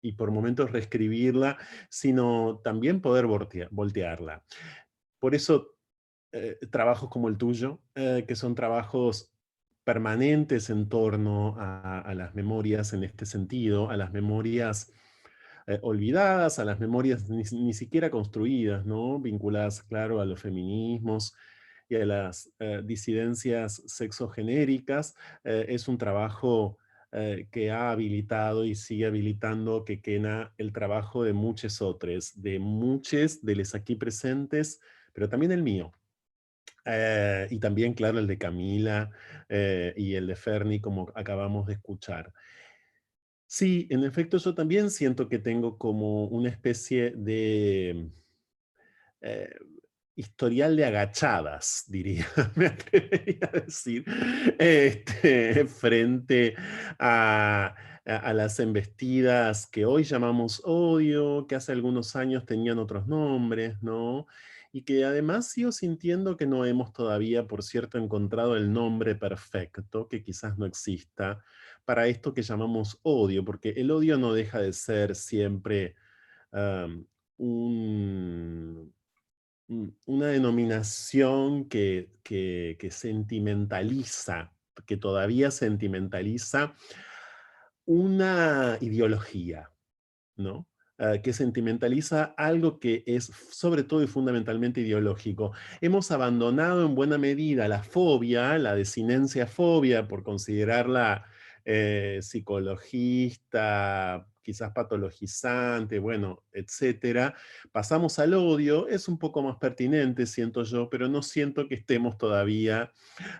y por momentos reescribirla, sino también poder voltearla. Por eso trabajos como el tuyo, que son trabajos permanentes en torno a las memorias en este sentido, a las memorias olvidadas, a las memorias ni siquiera construidas, ¿no? Vinculadas, claro, a los feminismos y a las disidencias sexogenéricas. Es un trabajo que ha habilitado y sigue habilitando, Kekena, el trabajo de muchos otros, de muchos de los aquí presentes, pero también el mío. Y también, claro, el de Camila y el de Ferni, como acabamos de escuchar. Sí, en efecto, yo también siento que tengo como una especie de eh, historial de agachadas, diría, me atrevería a decir, frente a las embestidas que hoy llamamos odio, que hace algunos años tenían otros nombres, ¿no? Y que además sigo sintiendo que no hemos todavía, por cierto, encontrado el nombre perfecto, que quizás no exista, para esto que llamamos odio, porque el odio no deja de ser siempre um, un una denominación que sentimentaliza, que todavía sentimentaliza una ideología, ¿no? Que sentimentaliza algo que es sobre todo y fundamentalmente ideológico. Hemos abandonado en buena medida la fobia, la desinencia fobia, por considerarla psicologista, quizás patologizante, bueno, etcétera. Pasamos al odio, es un poco más pertinente, siento yo, pero no siento que estemos todavía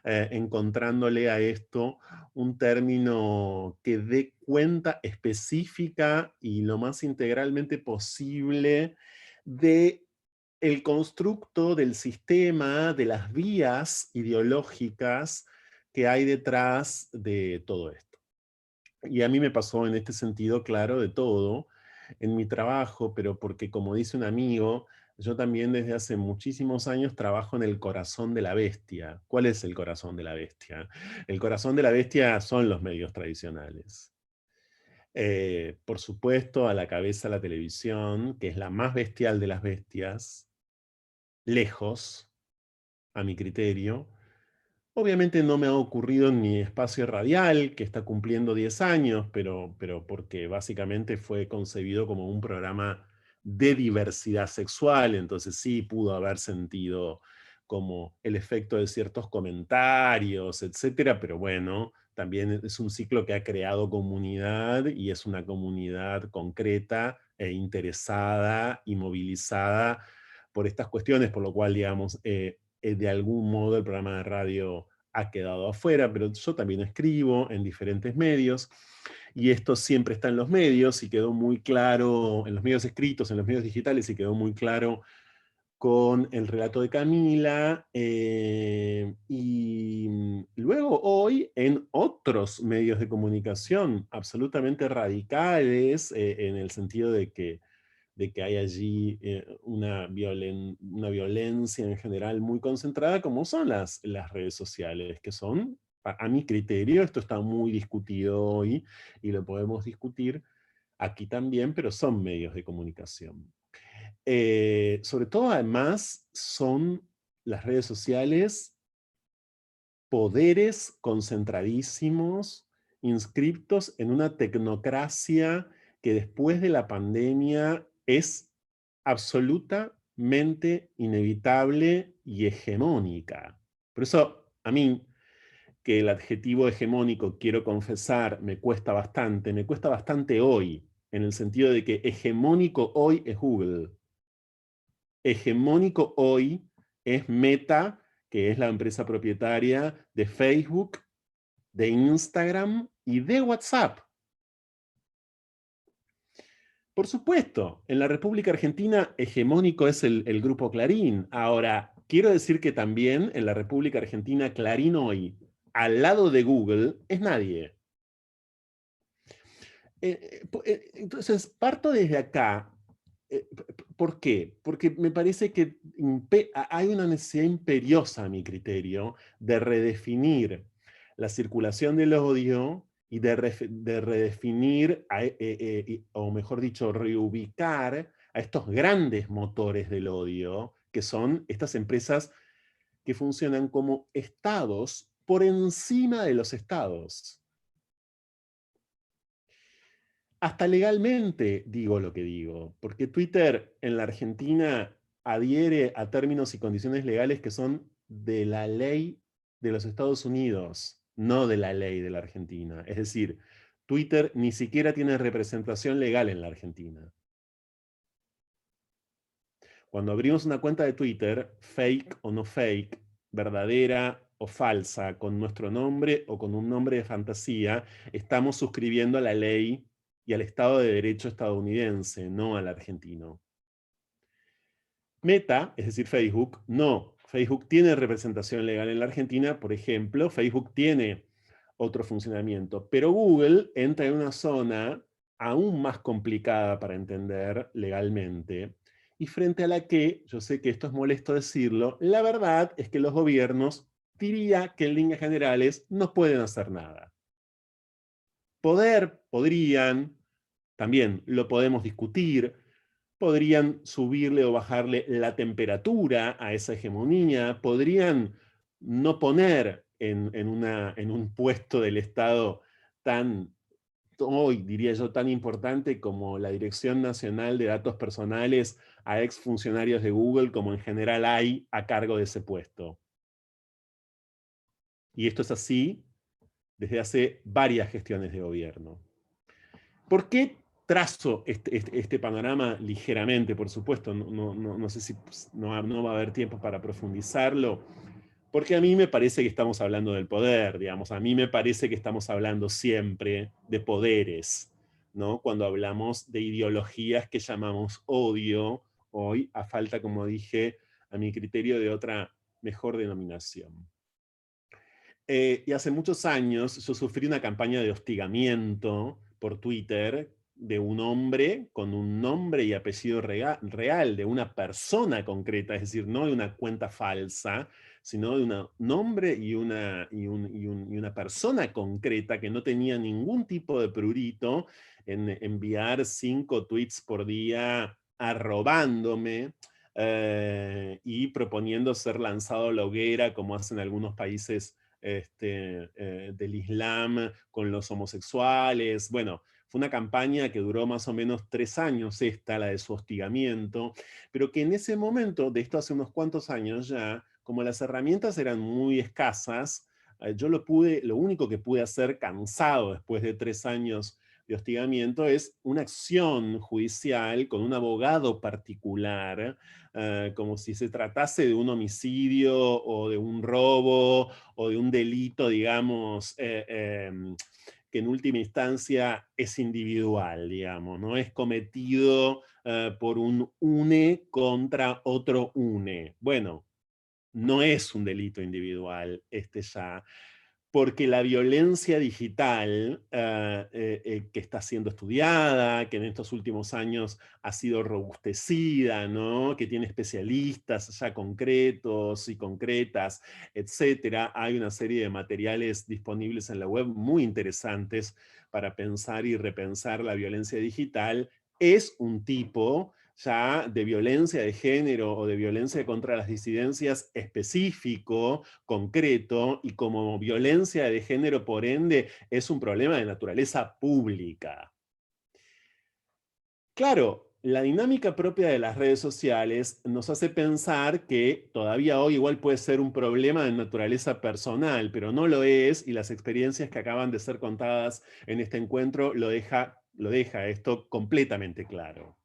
encontrándole a esto un término que dé cuenta específica y lo más integralmente posible de el constructo del sistema, de las vías ideológicas que hay detrás de todo esto. Y a mí me pasó en este sentido, claro, de todo, en mi trabajo, pero porque, como dice un amigo, yo también desde hace muchísimos años trabajo en el corazón de la bestia. ¿Cuál es el corazón de la bestia? El corazón de la bestia son los medios tradicionales. Por supuesto, a la cabeza la televisión, que es la más bestial de las bestias, lejos, a mi criterio. Obviamente no me ha ocurrido en mi espacio radial, que está cumpliendo 10 años, pero porque básicamente fue concebido como un programa de diversidad sexual, entonces sí pudo haber sentido como el efecto de ciertos comentarios, etcétera, pero bueno, también es un ciclo que ha creado comunidad y es una comunidad concreta e interesada y movilizada por estas cuestiones, por lo cual, digamos, de algún modo el programa de radio ha quedado afuera, pero yo también escribo en diferentes medios, y esto siempre está en los medios, y quedó muy claro, en los medios escritos, en los medios digitales, y quedó muy claro con el relato de Camila, y luego hoy en otros medios de comunicación absolutamente radicales, en el sentido de que hay allí una violencia en general muy concentrada, como son las redes sociales, que son, a mi criterio, esto está muy discutido hoy, y lo podemos discutir aquí también, pero son medios de comunicación. Sobre todo, además, son las redes sociales poderes concentradísimos, inscriptos en una tecnocracia que después de la pandemia es absolutamente inevitable y hegemónica. Por eso, a mí, que el adjetivo hegemónico, quiero confesar, me cuesta bastante hoy, en el sentido de que hegemónico hoy es Google. Hegemónico hoy es Meta, que es la empresa propietaria de Facebook, de Instagram y de WhatsApp. Por supuesto, en la República Argentina hegemónico es el Grupo Clarín. Ahora, quiero decir que también en la República Argentina Clarín hoy, al lado de Google, es nadie. Entonces, parto desde acá. ¿Por qué? Porque me parece que hay una necesidad imperiosa, a mi criterio, de redefinir la circulación del odio y de redefinir, o mejor dicho, reubicar a estos grandes motores del odio, que son estas empresas que funcionan como estados por encima de los estados. Hasta legalmente digo lo que digo, porque Twitter en la Argentina adhiere a términos y condiciones legales que son de la ley de los Estados Unidos, no de la ley de la Argentina. Es decir, Twitter ni siquiera tiene representación legal en la Argentina. Cuando abrimos una cuenta de Twitter, fake o no fake, verdadera o falsa, con nuestro nombre o con un nombre de fantasía, estamos suscribiendo a la ley y al Estado de Derecho estadounidense, no al argentino. Meta, es decir, Facebook, no. Facebook tiene representación legal en la Argentina, por ejemplo, Facebook tiene otro funcionamiento, pero Google entra en una zona aún más complicada para entender legalmente, y frente a la que, yo sé que esto es molesto decirlo, la verdad es que los gobiernos, diría que en líneas generales, no pueden hacer nada. Podrían, también lo podemos discutir, podrían subirle o bajarle la temperatura a esa hegemonía, podrían no poner en un puesto del Estado tan, hoy diría yo, tan importante como la Dirección Nacional de Datos Personales a exfuncionarios de Google, como en general hay a cargo de ese puesto. Y esto es así desde hace varias gestiones de gobierno. ¿Por qué trazo este panorama ligeramente? Por supuesto, no sé si no va a haber tiempo para profundizarlo, porque a mí me parece que estamos hablando del poder, digamos, a mí me parece que estamos hablando siempre de poderes, ¿no? Cuando hablamos de ideologías que llamamos odio, hoy, a falta, como dije, a mi criterio, de otra mejor denominación. Y hace muchos años yo sufrí una campaña de hostigamiento por Twitter de un hombre con un nombre y apellido real, de una persona concreta, es decir, no de una cuenta falsa, sino de un nombre y una persona concreta que no tenía ningún tipo de prurito en enviar 5 tweets por día arrobándome y proponiendo ser lanzado a la hoguera, como hacen algunos países del Islam con los homosexuales. Bueno, fue una campaña que duró más o menos 3 años, la de su hostigamiento, pero que en ese momento, de esto hace unos cuantos años ya, como las herramientas eran muy escasas, yo lo único que pude hacer, cansado después de 3 años de hostigamiento, es una acción judicial con un abogado particular, como si se tratase de un homicidio o de un robo o de un delito, digamos, que en última instancia es individual, digamos, no es cometido por un UNE contra otro UNE. Bueno, no es un delito individual ya, porque la violencia digital que está siendo estudiada, que en estos últimos años ha sido robustecida, ¿no? Que tiene especialistas ya concretos y concretas, etcétera. Hay una serie de materiales disponibles en la web muy interesantes para pensar y repensar la violencia digital. Es un tipo ya de violencia de género o de violencia contra las disidencias específico, concreto, y como violencia de género, por ende, es un problema de naturaleza pública. Claro, la dinámica propia de las redes sociales nos hace pensar que todavía hoy igual puede ser un problema de naturaleza personal, pero no lo es, y las experiencias que acaban de ser contadas en este encuentro lo deja esto completamente claro.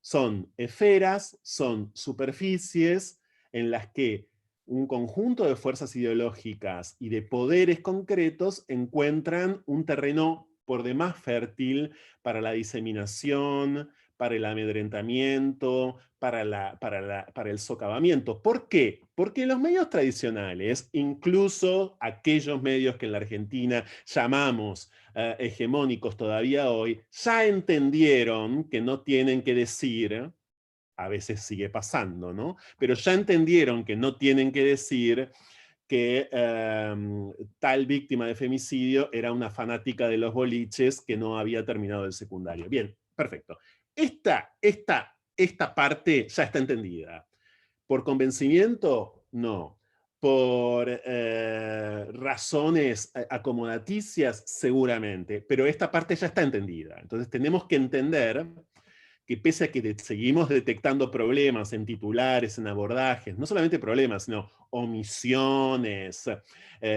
Son esferas, son superficies en las que un conjunto de fuerzas ideológicas y de poderes concretos encuentran un terreno por demás fértil para la diseminación, para el amedrentamiento, para el socavamiento. ¿Por qué? Porque los medios tradicionales, incluso aquellos medios que en la Argentina llamamos hegemónicos todavía hoy, ya entendieron que no tienen que decir, a veces sigue pasando, ¿no? Pero ya entendieron que no tienen que decir que tal víctima de femicidio era una fanática de los boliches que no había terminado el secundario. Bien, perfecto. Esta parte ya está entendida. ¿Por convencimiento? No. ¿Por razones acomodaticias? Seguramente. Pero esta parte ya está entendida. Entonces tenemos que entender que pese a que seguimos detectando problemas en titulares, en abordajes, no solamente problemas, sino omisiones,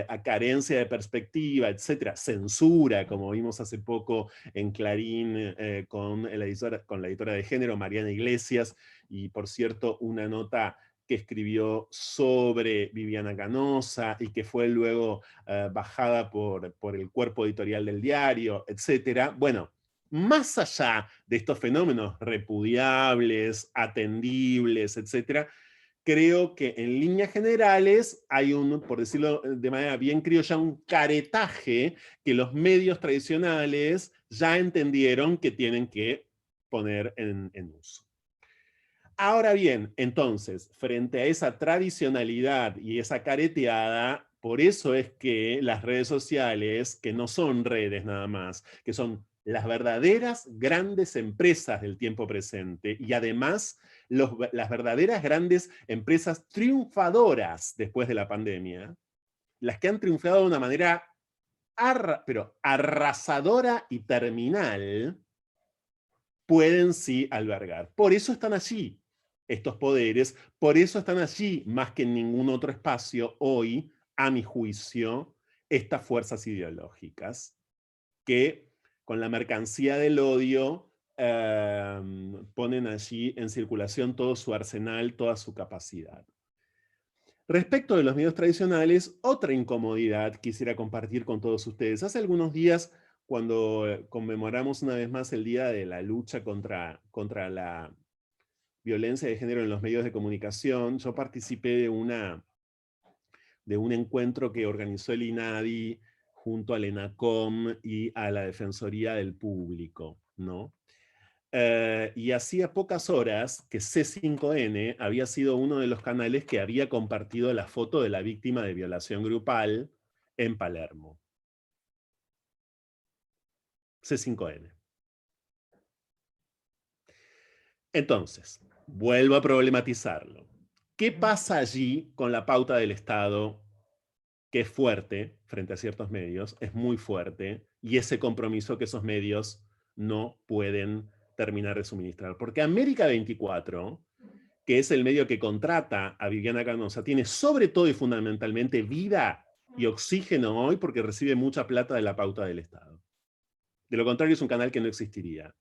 a carencia de perspectiva, etcétera, censura, como vimos hace poco en Clarín con la editora de género, Mariana Iglesias, y por cierto, una nota que escribió sobre Viviana Canosa y que fue luego bajada por el cuerpo editorial del diario, etcétera. Bueno, más allá de estos fenómenos repudiables, atendibles, etcétera, creo que en líneas generales hay por decirlo de manera bien criolla, un caretaje que los medios tradicionales ya entendieron que tienen que poner en uso. Ahora bien, entonces, frente a esa tradicionalidad y esa careteada, por eso es que las redes sociales, que no son redes nada más, que son las verdaderas grandes empresas del tiempo presente y además las verdaderas grandes empresas triunfadoras después de la pandemia, las que han triunfado de una manera pero arrasadora y terminal, pueden sí albergar. Por eso están allí estos poderes, por eso están allí más que en ningún otro espacio hoy, a mi juicio, estas fuerzas ideológicas que con la mercancía del odio ponen allí en circulación todo su arsenal, toda su capacidad. Respecto de los medios tradicionales, otra incomodidad quisiera compartir con todos ustedes. Hace algunos días, cuando conmemoramos una vez más el Día de la Lucha contra la violencia de género en los medios de comunicación, yo participé de una de un encuentro que organizó el INADI junto al ENACOM y a la Defensoría del Público, ¿no? Y hacía pocas horas que C5N había sido uno de los canales que había compartido la foto de la víctima de violación grupal en Palermo. C5N. Entonces, vuelvo a problematizarlo. ¿Qué pasa allí con la pauta del Estado, que es fuerte frente a ciertos medios, es muy fuerte, y ese compromiso que esos medios no pueden terminar de suministrar? Porque América 24, que es el medio que contrata a Viviana Canosa, tiene sobre todo y fundamentalmente vida y oxígeno hoy porque recibe mucha plata de la pauta del Estado. De lo contrario, es un canal que no existiría.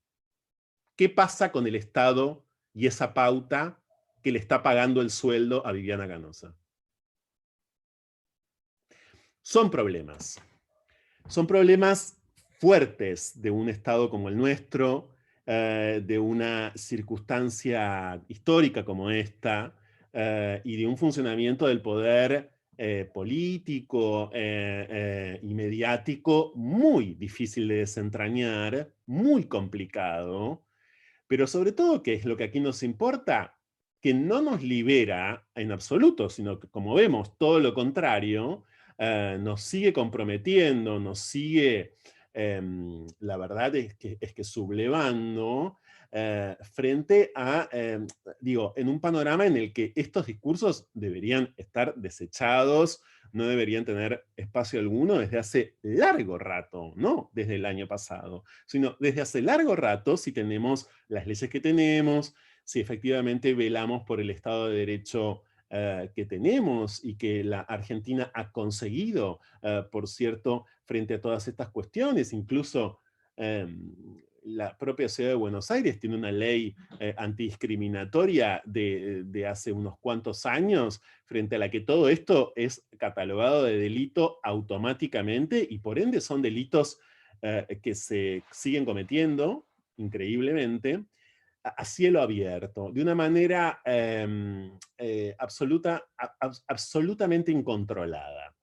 ¿Qué pasa con el Estado y esa pauta que le está pagando el sueldo a Viviana Canosa? Son problemas. Son problemas fuertes de un Estado como el nuestro, de una circunstancia histórica como esta, y de un funcionamiento del poder político y mediático muy difícil de desentrañar, muy complicado, pero sobre todo, ¿qué es lo que aquí nos importa? Que no nos libera en absoluto, sino que, como vemos, todo lo contrario, nos sigue comprometiendo, nos sigue, la verdad es que sublevando frente a, digo, en un panorama en el que estos discursos deberían estar desechados, no deberían tener espacio alguno desde hace largo rato, no desde el año pasado, sino desde hace largo rato, si tenemos las leyes que tenemos, si efectivamente velamos por el Estado de Derecho que tenemos y que la Argentina ha conseguido, por cierto, frente a todas estas cuestiones. Incluso la propia ciudad de Buenos Aires tiene una ley antidiscriminatoria de hace unos cuantos años, frente a la que todo esto es catalogado de delito automáticamente, y por ende son delitos que se siguen cometiendo, increíblemente, a cielo abierto, de una manera absolutamente incontrolada.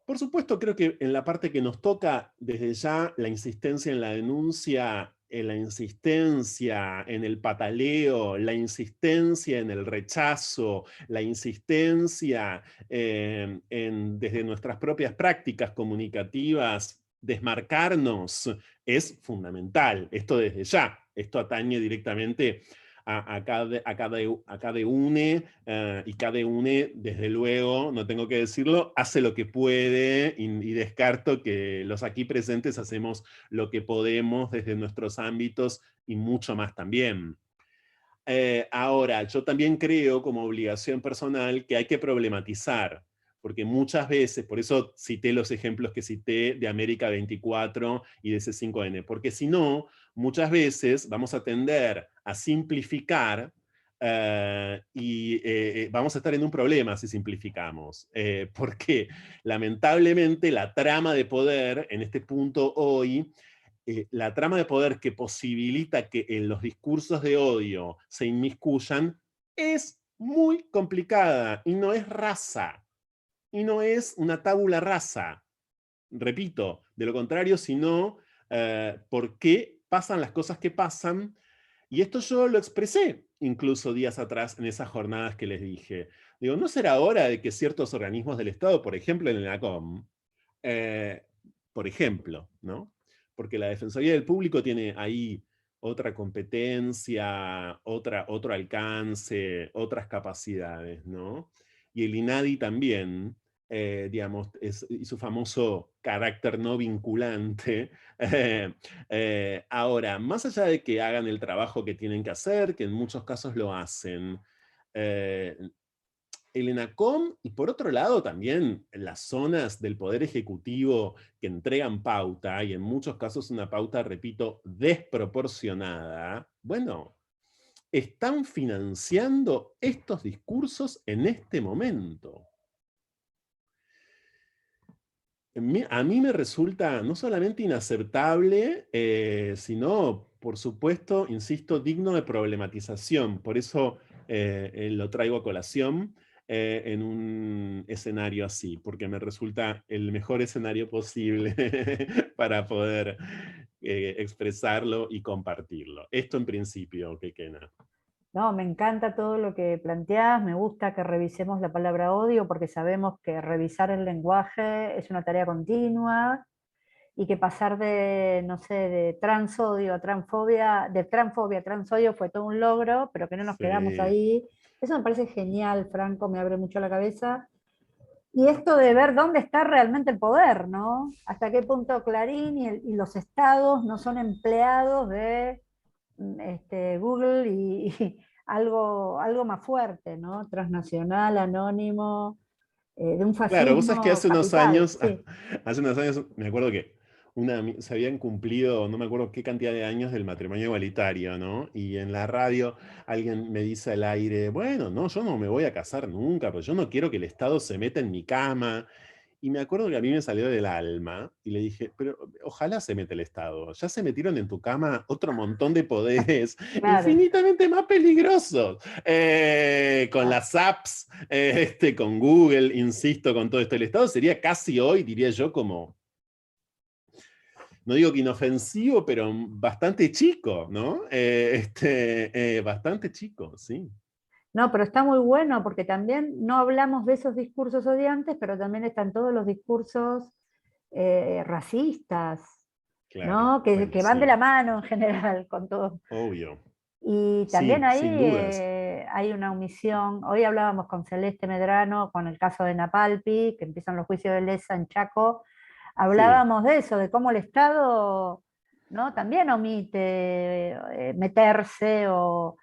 Por supuesto, creo que en la parte que nos toca, desde ya, la insistencia en la denuncia, en la insistencia en el pataleo, la insistencia en el rechazo, la insistencia desde nuestras propias prácticas comunicativas, desmarcarnos, es fundamental. Esto desde ya. Esto atañe directamente a cada UNE, y cada UNE, desde luego, no tengo que decirlo, hace lo que puede, y descarto que los aquí presentes hacemos lo que podemos desde nuestros ámbitos y mucho más también. Ahora, yo también creo como obligación personal que hay que problematizar, porque muchas veces, por eso cité los ejemplos que cité de América 24 y de C5N, porque si no, muchas veces vamos a tender a simplificar y vamos a estar en un problema si simplificamos, porque lamentablemente la trama de poder en este punto hoy, la trama de poder que posibilita que en los discursos de odio se inmiscuyan es muy complicada y no es rasa, y no es una tabula rasa. Repito, de lo contrario, sino por qué pasan las cosas que pasan. Y esto yo lo expresé incluso días atrás en esas jornadas que les dije. Digo, ¿no será hora de que ciertos organismos del Estado, por ejemplo en el ENACOM, por ejemplo, ¿no? Porque la Defensoría del Público tiene ahí otra competencia, otro alcance, otras capacidades, ¿no? Y el INADI también, digamos, y su famoso carácter no vinculante. Ahora, más allá de que hagan el trabajo que tienen que hacer, que en muchos casos lo hacen, el ENACOM, y por otro lado también las zonas del Poder Ejecutivo que entregan pauta, y en muchos casos una pauta, repito, desproporcionada, bueno, están financiando estos discursos en este momento. A mí me resulta no solamente inaceptable, sino, por supuesto, insisto, digno de problematización. Por eso lo traigo a colación. en un escenario así, porque me resulta el mejor escenario posible para poder expresarlo y compartirlo. Esto en principio, Kekena. No, me encanta todo lo que planteás, me gusta que revisemos la palabra odio porque sabemos que revisar el lenguaje es una tarea continua y que pasar de, no sé, de transodio a transfobia, de transfobia a transodio fue todo un logro, pero que no nos quedamos Sí. ahí. Eso me parece genial, Franco, me abre mucho la cabeza. Y esto de ver dónde está realmente el poder, ¿no? Hasta qué punto Clarín y los estados no son empleados de Google y algo más fuerte, ¿no? Transnacional, anónimo, de un Claro, vos sabés que fascismo capital, sí. hace unos años, me acuerdo que se habían cumplido, no me acuerdo qué cantidad de años del matrimonio igualitario, ¿no? Y en la radio alguien me dice al aire, bueno, no, yo no me voy a casar nunca, pero yo no quiero que el Estado se meta en mi cama. Y me acuerdo que a mí me salió del alma y le dije, pero ojalá se mete el Estado. Ya se metieron en tu cama otro montón de poderes Claro, infinitamente más peligrosos. Con claro. las apps, con Google, insisto, con todo esto. El Estado sería casi hoy, diría yo, como, no digo que inofensivo, pero bastante chico, ¿no? Bastante chico, sí. No, pero está muy bueno porque también no hablamos de esos discursos odiantes, pero también están todos los discursos racistas, Claro, ¿no? bueno, Que van de sí, la mano en general con todo. obvio. Y también Sí, ahí sin dudas. hay una omisión. Hoy hablábamos con Celeste Medrano con el caso de Napalpi, que empiezan los juicios de lesa en Chaco. Sí. Hablábamos de eso, de cómo el Estado, ¿no? También omite meterse o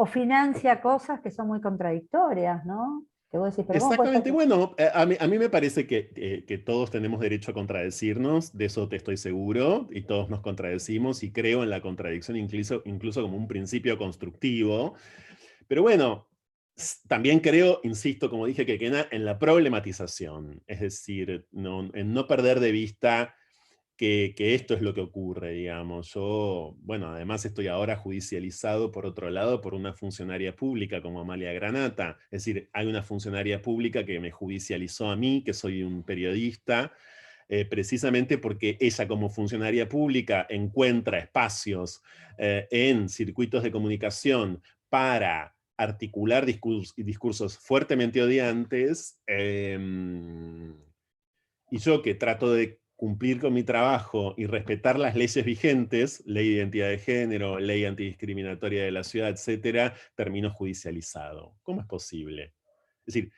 financia cosas que son muy contradictorias, ¿no? Que vos decís, pero ¿cómo puede ser Exactamente, que... bueno, a mí me parece que todos tenemos derecho a contradecirnos, de eso te estoy seguro, y todos nos contradecimos, y creo en la contradicción incluso como un principio constructivo. Pero bueno, también creo, insisto, como dije que Kekena, en la problematización, es decir, en no perder de vista que esto es lo que ocurre, digamos. Yo, bueno, además estoy ahora judicializado, por otro lado, por una funcionaria pública como Amalia Granata. Es decir, hay una funcionaria pública que me judicializó a mí, que soy un periodista, precisamente porque ella como funcionaria pública encuentra espacios en circuitos de comunicación para articular discursos fuertemente odiantes, y yo que trato de cumplir con mi trabajo y respetar las leyes vigentes, ley de identidad de género, ley antidiscriminatoria de la ciudad, etcétera, termino judicializado. ¿Cómo es posible? Es decir,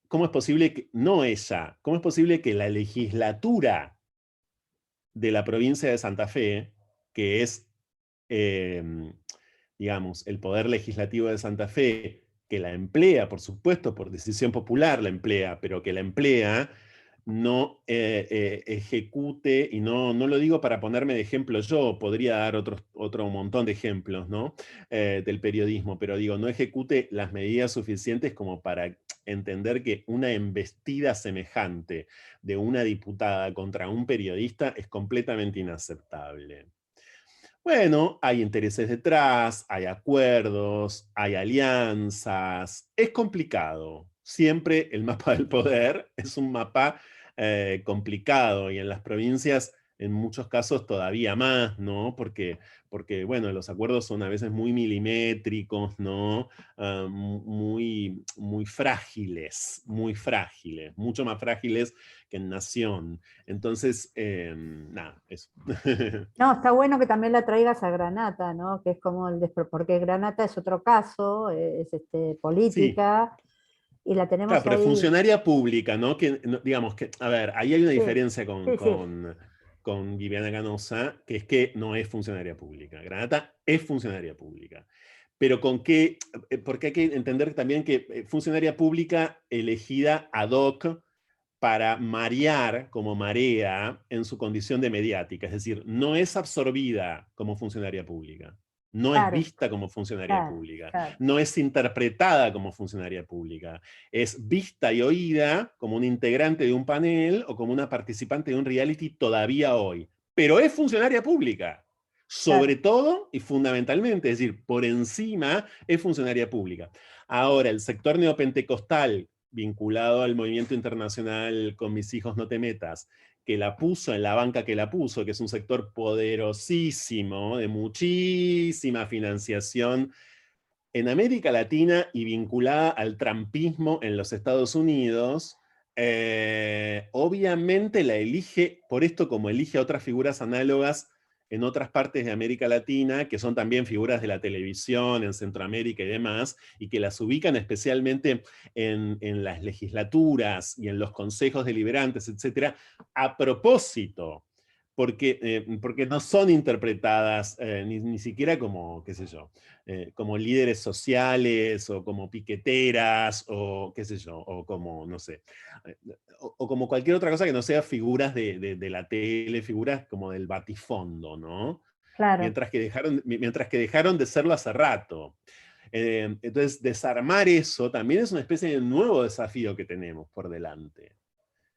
¿cómo es posible que, no ella, cómo es posible que la legislatura de la provincia de Santa Fe, que es, digamos, el poder legislativo de Santa Fe, que la emplea, por supuesto, por decisión popular la emplea, pero que la emplea, no ejecute, y no lo digo para ponerme de ejemplo yo, podría dar otro montón de ejemplos, ¿no? Del periodismo, pero digo, no ejecute las medidas suficientes como para entender que una embestida semejante de una diputada contra un periodista es completamente inaceptable. Bueno, hay intereses detrás, hay acuerdos, hay alianzas, es complicado. Siempre el mapa del poder es un mapa complicado y en las provincias en muchos casos todavía más, ¿no? Porque bueno, los acuerdos son a veces muy milimétricos, ¿no? Muy frágiles, mucho más frágiles que en nación. Entonces, nada, eso. No, está bueno que también la traigas a Granata, ¿no? Que es como porque Granata es otro caso, es Sí, política, y la claro, tenemos pero ahí. funcionaria pública, ¿no? Digamos que, a ver, ahí hay una Sí, diferencia sí, sí. con Viviana Canosa, que es que no es funcionaria pública. Granata es funcionaria pública. Pero con qué, porque hay que entender también que funcionaria pública elegida ad hoc para marear como marea en su condición de mediática, es decir, no es absorbida como funcionaria pública, no es Claro, vista como funcionaria claro, pública, claro. no es interpretada como funcionaria pública, es vista y oída como un integrante de un panel o como una participante de un reality todavía hoy, pero es funcionaria pública. Sobre todo y fundamentalmente, es decir, por encima es funcionaria pública. Ahora, el sector neopentecostal, vinculado al movimiento internacional Con mis hijos no te metas, que la puso en la banca que la puso, que es un sector poderosísimo, de muchísima financiación en América Latina y vinculada al trumpismo en los Estados Unidos, obviamente la elige, por esto como elige a otras figuras análogas en otras partes de América Latina, que son también figuras de la televisión, en Centroamérica y demás, y que las ubican especialmente en las legislaturas y en los consejos deliberantes, etcétera, a propósito, porque no son interpretadas ni siquiera como, qué sé yo, como líderes sociales, o como piqueteras, o qué sé yo, o como, no sé, o como cualquier otra cosa que no sea figuras de la tele, figuras como del batifondo, ¿no? Claro. Mientras que dejaron de serlo hace rato. Entonces, desarmar eso también es una especie de nuevo desafío que tenemos por delante.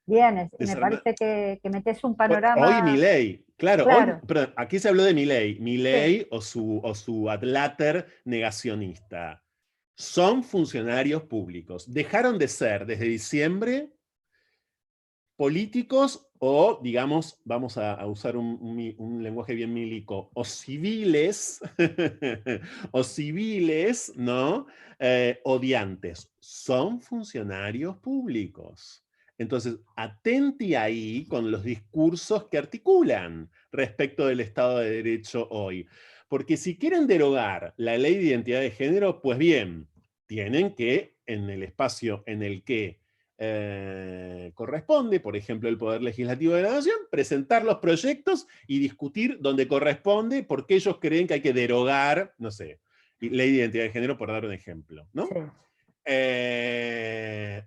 Bien, me parece que metes un panorama... Hoy Milei, claro, Claro. pero aquí se habló de Milei. Milei Sí. o su adláter negacionista. Son funcionarios públicos. Dejaron de ser desde diciembre políticos o, digamos, vamos a usar un lenguaje bien milico, o civiles, o civiles, ¿no? Odiantes. Son funcionarios públicos. Entonces, atenti ahí con los discursos que articulan respecto del Estado de Derecho hoy. Porque si quieren derogar la ley de identidad de género, pues bien, tienen que, en el espacio en el que corresponde, por ejemplo, el Poder Legislativo de la Nación, presentar los proyectos y discutir donde corresponde, porque ellos creen que hay que derogar, no sé, ley de identidad de género, por dar un ejemplo, ¿no? Sí.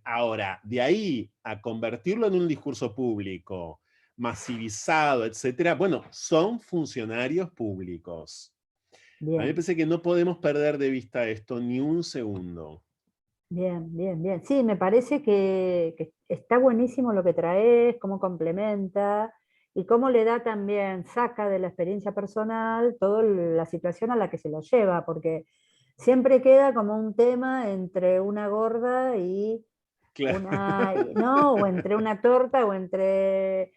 Ahora, de ahí a convertirlo en un discurso público, masivizado, etcétera, bueno, son funcionarios públicos. Bien. A mí me parece que no podemos perder de vista esto ni un segundo. Bien, bien, bien. Sí, me parece que está buenísimo lo que traes, cómo complementa y cómo le da también, saca de la experiencia personal toda la situación a la que se lo lleva, porque siempre queda como un tema entre una gorda y Claro. ¿no? O entre una torta o entre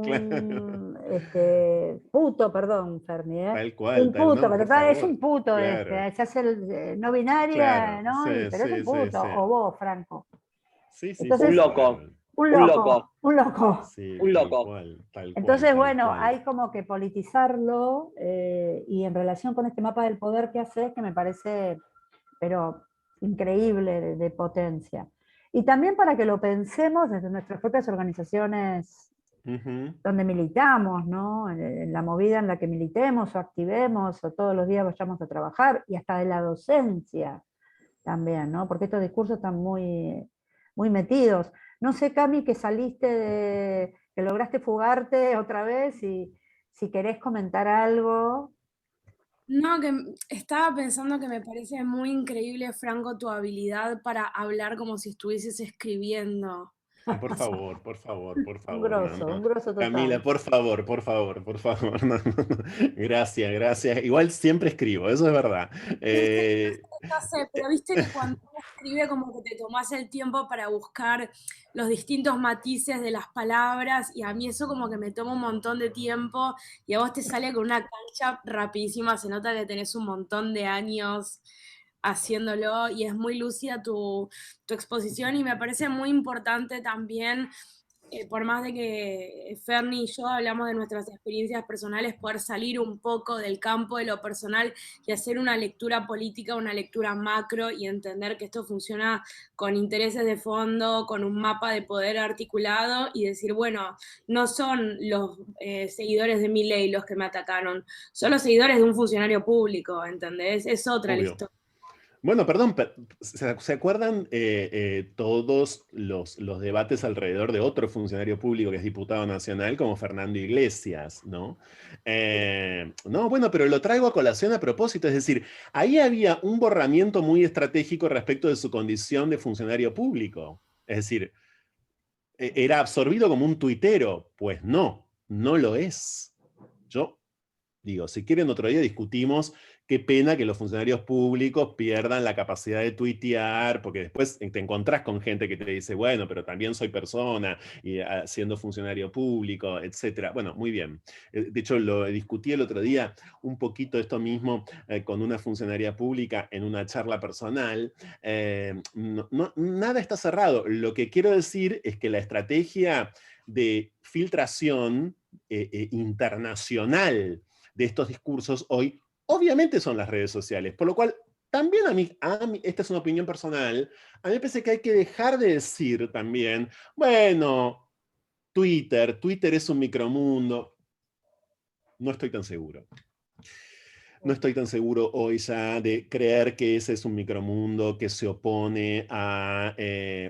Claro. un puto, perdón, Ferni, ¿eh? Tal cual, Un puto, no, pero por es un favor. puto Claro, se hace el no binaria, claro. ¿no? Sí, Pero es un sí, sí, puto, sí. o vos, Franco. Sí, sí, Un sí, Entonces, tal loco, cual. un un loco, loco, un loco. Sí, un tal loco. cual, tal cual, Entonces, tal bueno, cual. hay como que politizarlo y en relación con este mapa del poder que haces, que me parece, pero increíble de potencia. Y también para que lo pensemos desde nuestras propias organizaciones Ujú. donde militamos, ¿no? En la movida en la que militemos o activemos o todos los días vayamos a trabajar y hasta de la docencia también, ¿no? Porque estos discursos están muy, muy metidos. No sé, Cami, que que lograste fugarte otra vez y si querés comentar algo. No, que estaba pensando que me parece muy increíble, Franco, tu habilidad para hablar como si estuvieses escribiendo. Por favor, por favor, por Un favor, no, grosso, no. un grosso Camila, total. por favor, por favor, por favor. No, no, no. Gracias, gracias. Igual siempre escribo, eso es verdad. No sé, pero viste que cuando uno escribe como que te tomás el tiempo para buscar los distintos matices de las palabras y a mí eso como que me toma un montón de tiempo y a vos te sale con una cancha rapidísima, se nota que tenés un montón de años haciéndolo y es muy lúcida tu exposición y me parece muy importante también por más de que Ferni y yo hablamos de nuestras experiencias personales, poder salir un poco del campo de lo personal y hacer una lectura política, una lectura macro y entender que esto funciona con intereses de fondo, con un mapa de poder articulado y decir, bueno, no son los seguidores de Milei los que me atacaron, son los seguidores de un funcionario público, ¿entendés? Es otra la Obvio. historia. Bueno, perdón, ¿se acuerdan todos los debates alrededor de otro funcionario público que es diputado nacional, como Fernando Iglesias, ¿no? No, bueno, pero lo traigo a colación a propósito, es decir, ahí había un borramiento muy estratégico respecto de su condición de funcionario público. Es decir, era absorbido como un tuitero. Pues no, no lo es. Yo Digo, si quieren otro día discutimos, qué pena que los funcionarios públicos pierdan la capacidad de tuitear, porque después te encontrás con gente que te dice, bueno, pero también soy persona, y siendo funcionario público, etc. Bueno, muy bien. De hecho, lo discutí el otro día un poquito esto mismo con una funcionaria pública en una charla personal. Nada está cerrado. Lo que quiero decir es que la estrategia de filtración internacional de estos discursos hoy, obviamente son las redes sociales, por lo cual también a mí, esta es una opinión personal, a mí me parece que hay que dejar de decir también, bueno, Twitter es un micromundo. No estoy tan seguro. No estoy tan seguro hoy ya de creer que ese es un micromundo que se opone a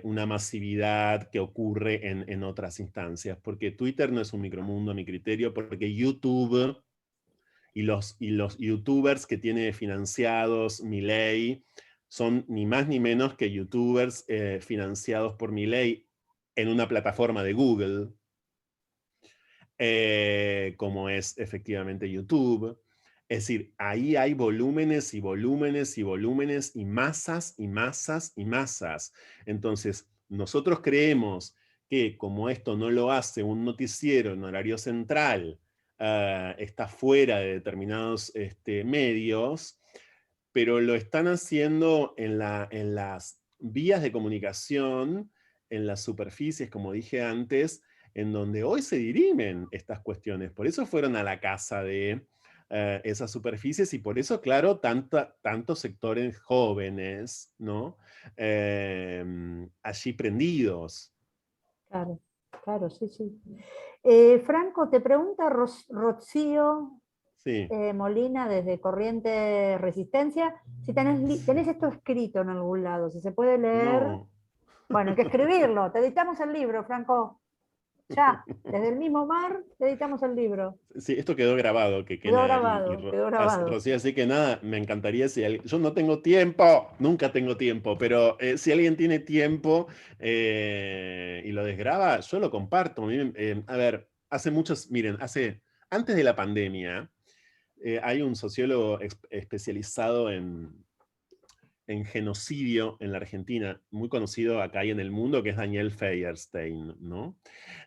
una masividad que ocurre en otras instancias, porque Twitter no es un micromundo a mi criterio, porque YouTube y los youtubers que tiene financiados Milei son ni más ni menos que youtubers financiados por Milei en una plataforma de Google, como es efectivamente YouTube. Es decir, ahí hay volúmenes y volúmenes y volúmenes y masas y masas y masas. Entonces, nosotros creemos que como esto no lo hace un noticiero en horario central, está fuera de determinados medios, pero lo están haciendo en las vías de comunicación, en las superficies, como dije antes, en donde hoy se dirimen estas cuestiones. Por eso fueron a la casa de esas superficies y por eso, claro, tantos sectores jóvenes, ¿no? Allí prendidos. Claro, claro, sí, sí. Franco, te pregunta Rocío Sí. Molina desde Corrientes Resistencia, si tenés esto escrito en algún lado, si se puede leer. No. Bueno, hay que escribirlo. Te editamos el libro, Franco. Ya, desde el mismo mar, te editamos el libro. Sí, esto quedó grabado, que Quedó nada, grabado, quedó grabado. Rocío, así que nada, me encantaría si alguien, yo no tengo tiempo, nunca tengo tiempo, pero si alguien tiene tiempo y lo desgraba, yo lo comparto. A ver, hace muchos, miren, antes de la pandemia, hay un sociólogo especializado en genocidio en la Argentina, muy conocido acá y en el mundo, que es Daniel Feuerstein, ¿no?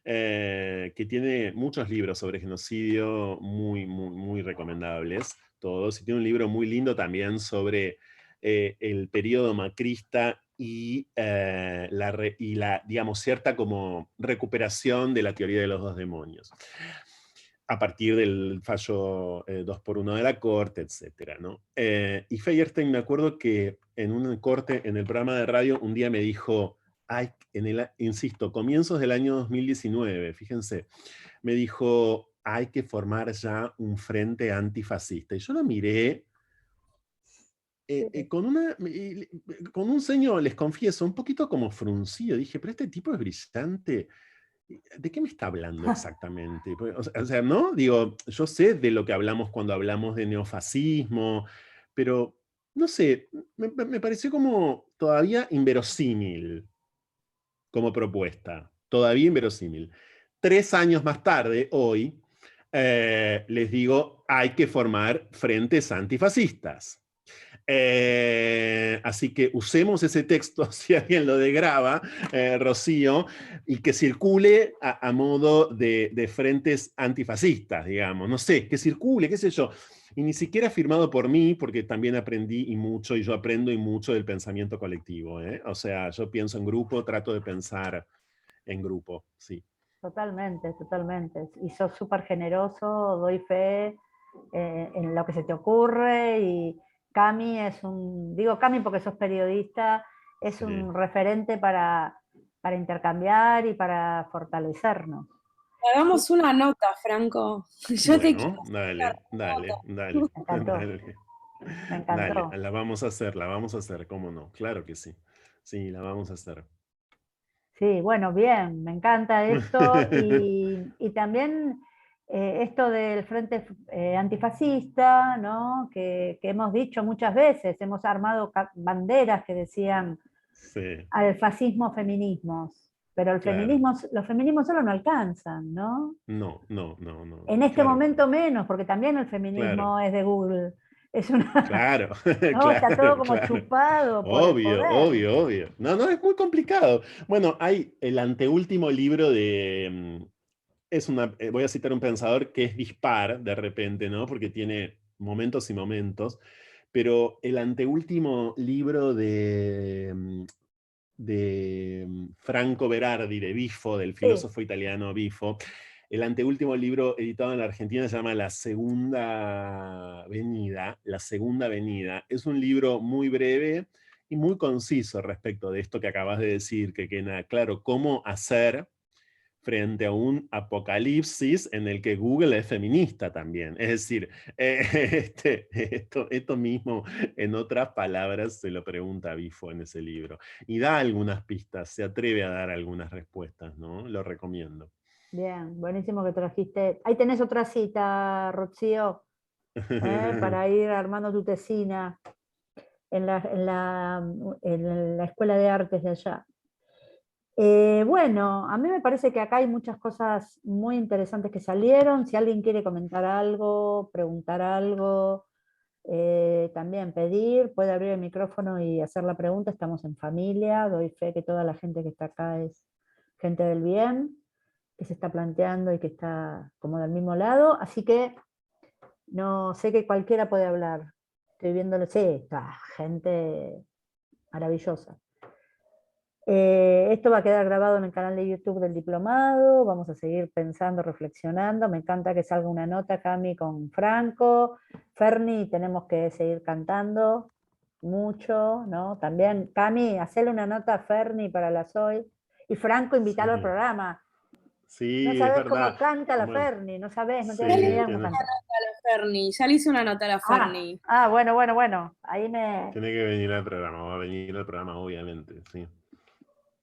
Que tiene muchos libros sobre genocidio muy, muy, muy recomendables, todos, y tiene un libro muy lindo también sobre el periodo macrista y la, digamos, cierta como recuperación de la teoría de los dos demonios a partir del fallo 2x1 de la Corte, etc. ¿no? Y Feuerstein, me acuerdo que en un corte en el programa de radio un día me dijo, insisto, comienzos del año 2019, fíjense, me dijo, hay que formar ya un frente antifascista. Y yo lo miré con un ceño, les confieso, un poquito como fruncido. Dije, pero este tipo es brillante. ¿De qué me está hablando exactamente? O sea, ¿no? Digo, yo sé de lo que hablamos cuando hablamos de neofascismo, pero no sé, me pareció como todavía inverosímil como propuesta, todavía inverosímil. 3 años más tarde, hoy, les digo, hay que formar frentes antifascistas. Así que usemos ese texto, si alguien lo degraba, Rocío, y que circule a modo de frentes antifascistas, digamos. No sé, que circule, qué sé yo. Y ni siquiera firmado por mí, porque también aprendí y mucho, y yo aprendo y mucho del pensamiento colectivo. O sea, yo pienso en grupo, trato de pensar en grupo, sí. Totalmente, totalmente. Y sos súper generoso, doy fe en lo que se te ocurre. Y Cami es digo Cami porque sos periodista, es Sí. un referente para intercambiar y para fortalecernos. Hagamos una nota, Franco. Yo te quiero. Dale. Me encantó. Dale. Me encantó. Dale, la vamos a hacer, cómo no, claro que sí. Sí, la vamos a hacer. Sí, bueno, bien, me encanta esto y también esto del Frente Antifascista, ¿no? Que hemos dicho muchas veces, hemos armado banderas que decían Sí. al fascismo feminismos. pero Claro. los feminismos solo no alcanzan, ¿no? No. En este Claro, momento menos, porque también el claro, feminismo es de Google. Es una, claro, ¿no? Está todo claro, como claro. chupado por el Obvio, poder. obvio, obvio. No, es muy complicado. Bueno, hay el anteúltimo libro de... voy a citar un pensador que es dispar de repente, ¿no? Porque tiene momentos y momentos, pero el anteúltimo libro de Franco Berardi, de Bifo, del Sí, filósofo italiano Bifo. El anteúltimo libro editado en la Argentina se llama La Segunda Venida. La Segunda Venida. Es un libro muy breve y muy conciso respecto de esto que acabas de decir, que nada, claro, cómo hacer frente a un apocalipsis en el que Google es feminista también. Es decir, esto mismo, en otras palabras, se lo pregunta Bifo en ese libro. Y da algunas pistas, se atreve a dar algunas respuestas, ¿no? Lo recomiendo. bien, buenísimo que trajiste. Ahí tenés otra cita, Rocío, para ir armando tu tesina en la Escuela de Artes de allá. Bueno, a mí me parece que acá hay muchas cosas muy interesantes que salieron. Si alguien quiere comentar algo, preguntar algo, también pedir, puede abrir el micrófono y hacer la pregunta. Estamos en familia, doy fe que toda la gente que está acá es gente del bien, que se está planteando y que está como del mismo lado. Así que no sé que cualquiera puede hablar. Estoy viéndolo, sí, está gente maravillosa. Esto va a quedar grabado en el canal de YouTube del diplomado, vamos a seguir pensando, reflexionando. Me encanta que salga una nota, Cami, con Franco. Ferni, tenemos que seguir cantando mucho, ¿no? También, Cami, hacele una nota a Ferni para las hoy. Y Franco, invítalo al Sí, programa. No sí, es sabés cómo verdad. canta la Bueno, Ferni, no sabés, no tenés ni sí, idea cómo tiene, canta. Ferni, ya le hice una nota a la Ferni. Bueno. Ahí me. tiene que venir al programa, va a venir al programa, obviamente, sí.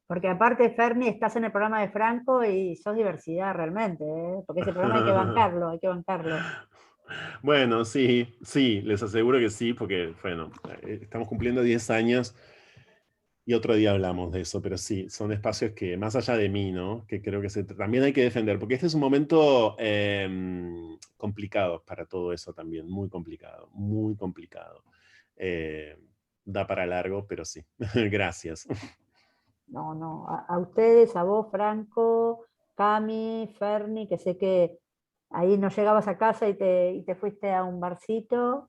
Porque aparte, Ferni, estás en el programa de Franco y sos diversidad realmente, ¿eh? Porque ese programa hay que bancarlo, hay que bancarlo. Bueno, sí, les aseguro que sí, porque, bueno, estamos cumpliendo 10 años y otro día hablamos de eso, pero sí, son espacios que, más allá de mí, ¿no? Que creo que también hay que defender, porque este es un momento complicado para todo eso también, muy complicado, muy complicado. Eh, Da para largo, pero sí. Gracias. No, a ustedes, a vos, Franco, Cami, Ferni, que sé que ahí no llegabas a casa y te fuiste a un barcito.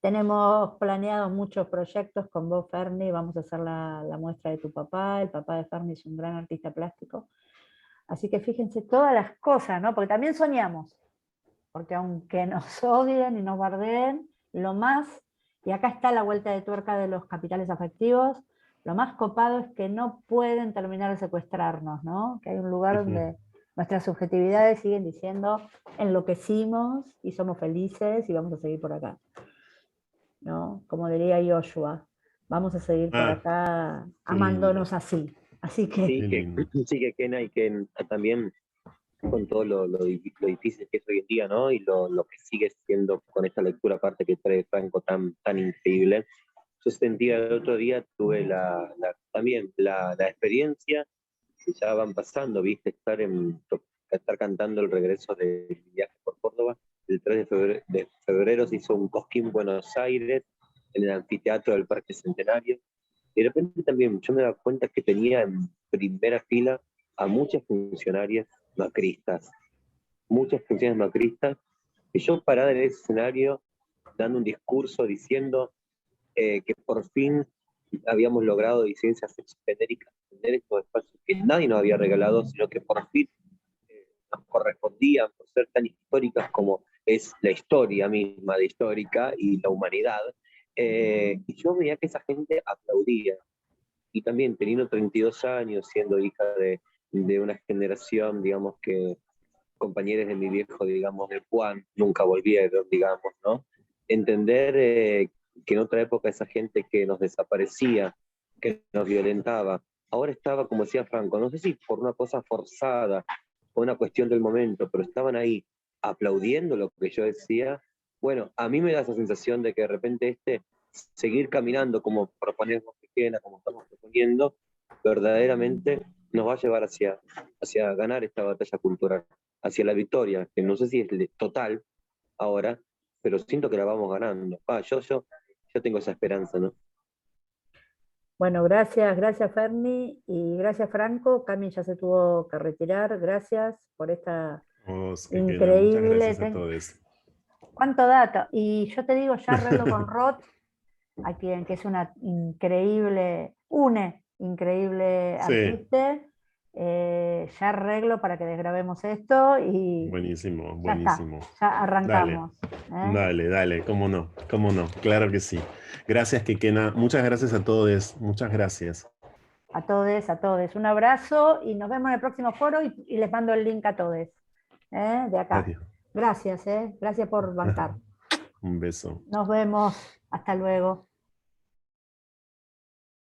Tenemos planeados muchos proyectos con vos, Ferni. Vamos a hacer la muestra de tu papá. El papá de Ferni es un gran artista plástico. Así que fíjense todas las cosas, ¿no? Porque también soñamos. Porque aunque nos odien y nos bardeen, lo más, y acá está la vuelta de tuerca de los capitales afectivos, lo más copado es que no pueden terminar de secuestrarnos, ¿no? Que hay un lugar donde nuestras subjetividades siguen diciendo enloquecimos y somos felices y vamos a seguir por acá, ¿no? Como diría Joshua, vamos a seguir por Ah, acá qué lindo, amándonos así. Así que, qué lindo. Sí, que Kena y que también con todo lo difícil que es hoy en día, ¿no? Y lo que sigue siendo con esta lectura aparte que trae Franco tan increíble. Yo sentía el otro día, tuve también la experiencia que ya van pasando, viste, estar cantando el regreso del viaje por Córdoba. El 3 de febrero se hizo un Cosquín Buenos Aires en el anfiteatro del Parque Centenario. Y de repente también yo me daba cuenta que tenía en primera fila a muchas funcionarias macristas, y yo parada en ese escenario dando un discurso diciendo que por fin habíamos logrado disidencias genéricas, tener estos espacios que nadie nos había regalado, sino que por fin nos correspondían por ser tan históricas como es la historia misma de histórica y la humanidad. Y yo veía que esa gente aplaudía. Y también teniendo 32 años, siendo hija de una generación, digamos, que compañeros de mi viejo, digamos, de Juan, nunca volvieron, digamos, ¿no? Entender que en otra época esa gente que nos desaparecía, que nos violentaba, ahora estaba, como decía Franco, no sé si por una cosa forzada o una cuestión del momento, pero estaban ahí aplaudiendo lo que yo decía. Bueno, a mí me da esa sensación de que de repente seguir caminando como proponemos que queda, como estamos proponiendo, verdaderamente nos va a llevar hacia ganar esta batalla cultural, hacia la victoria, que no sé si es total ahora, pero siento que la vamos ganando. Yo tengo esa esperanza, ¿no? Bueno, gracias Ferni y gracias Franco. Cami ya se tuvo que retirar. Gracias por esta Qué pena. Muchas increíble. gracias a todos. ¿Cuánto dato? Y yo te digo, ya arreglo con Rod, a quien que es una increíble Sí. artista. Ya arreglo para que desgrabemos esto y Buenísimo, ya buenísimo. está, ya arrancamos. Dale, cómo no, claro que sí. Gracias, Kekena, muchas gracias a todos, muchas gracias. A todos, un abrazo y nos vemos en el próximo foro y les mando el link a todos, de acá. Adiós. Gracias por bancar. Un beso. Nos vemos, hasta luego.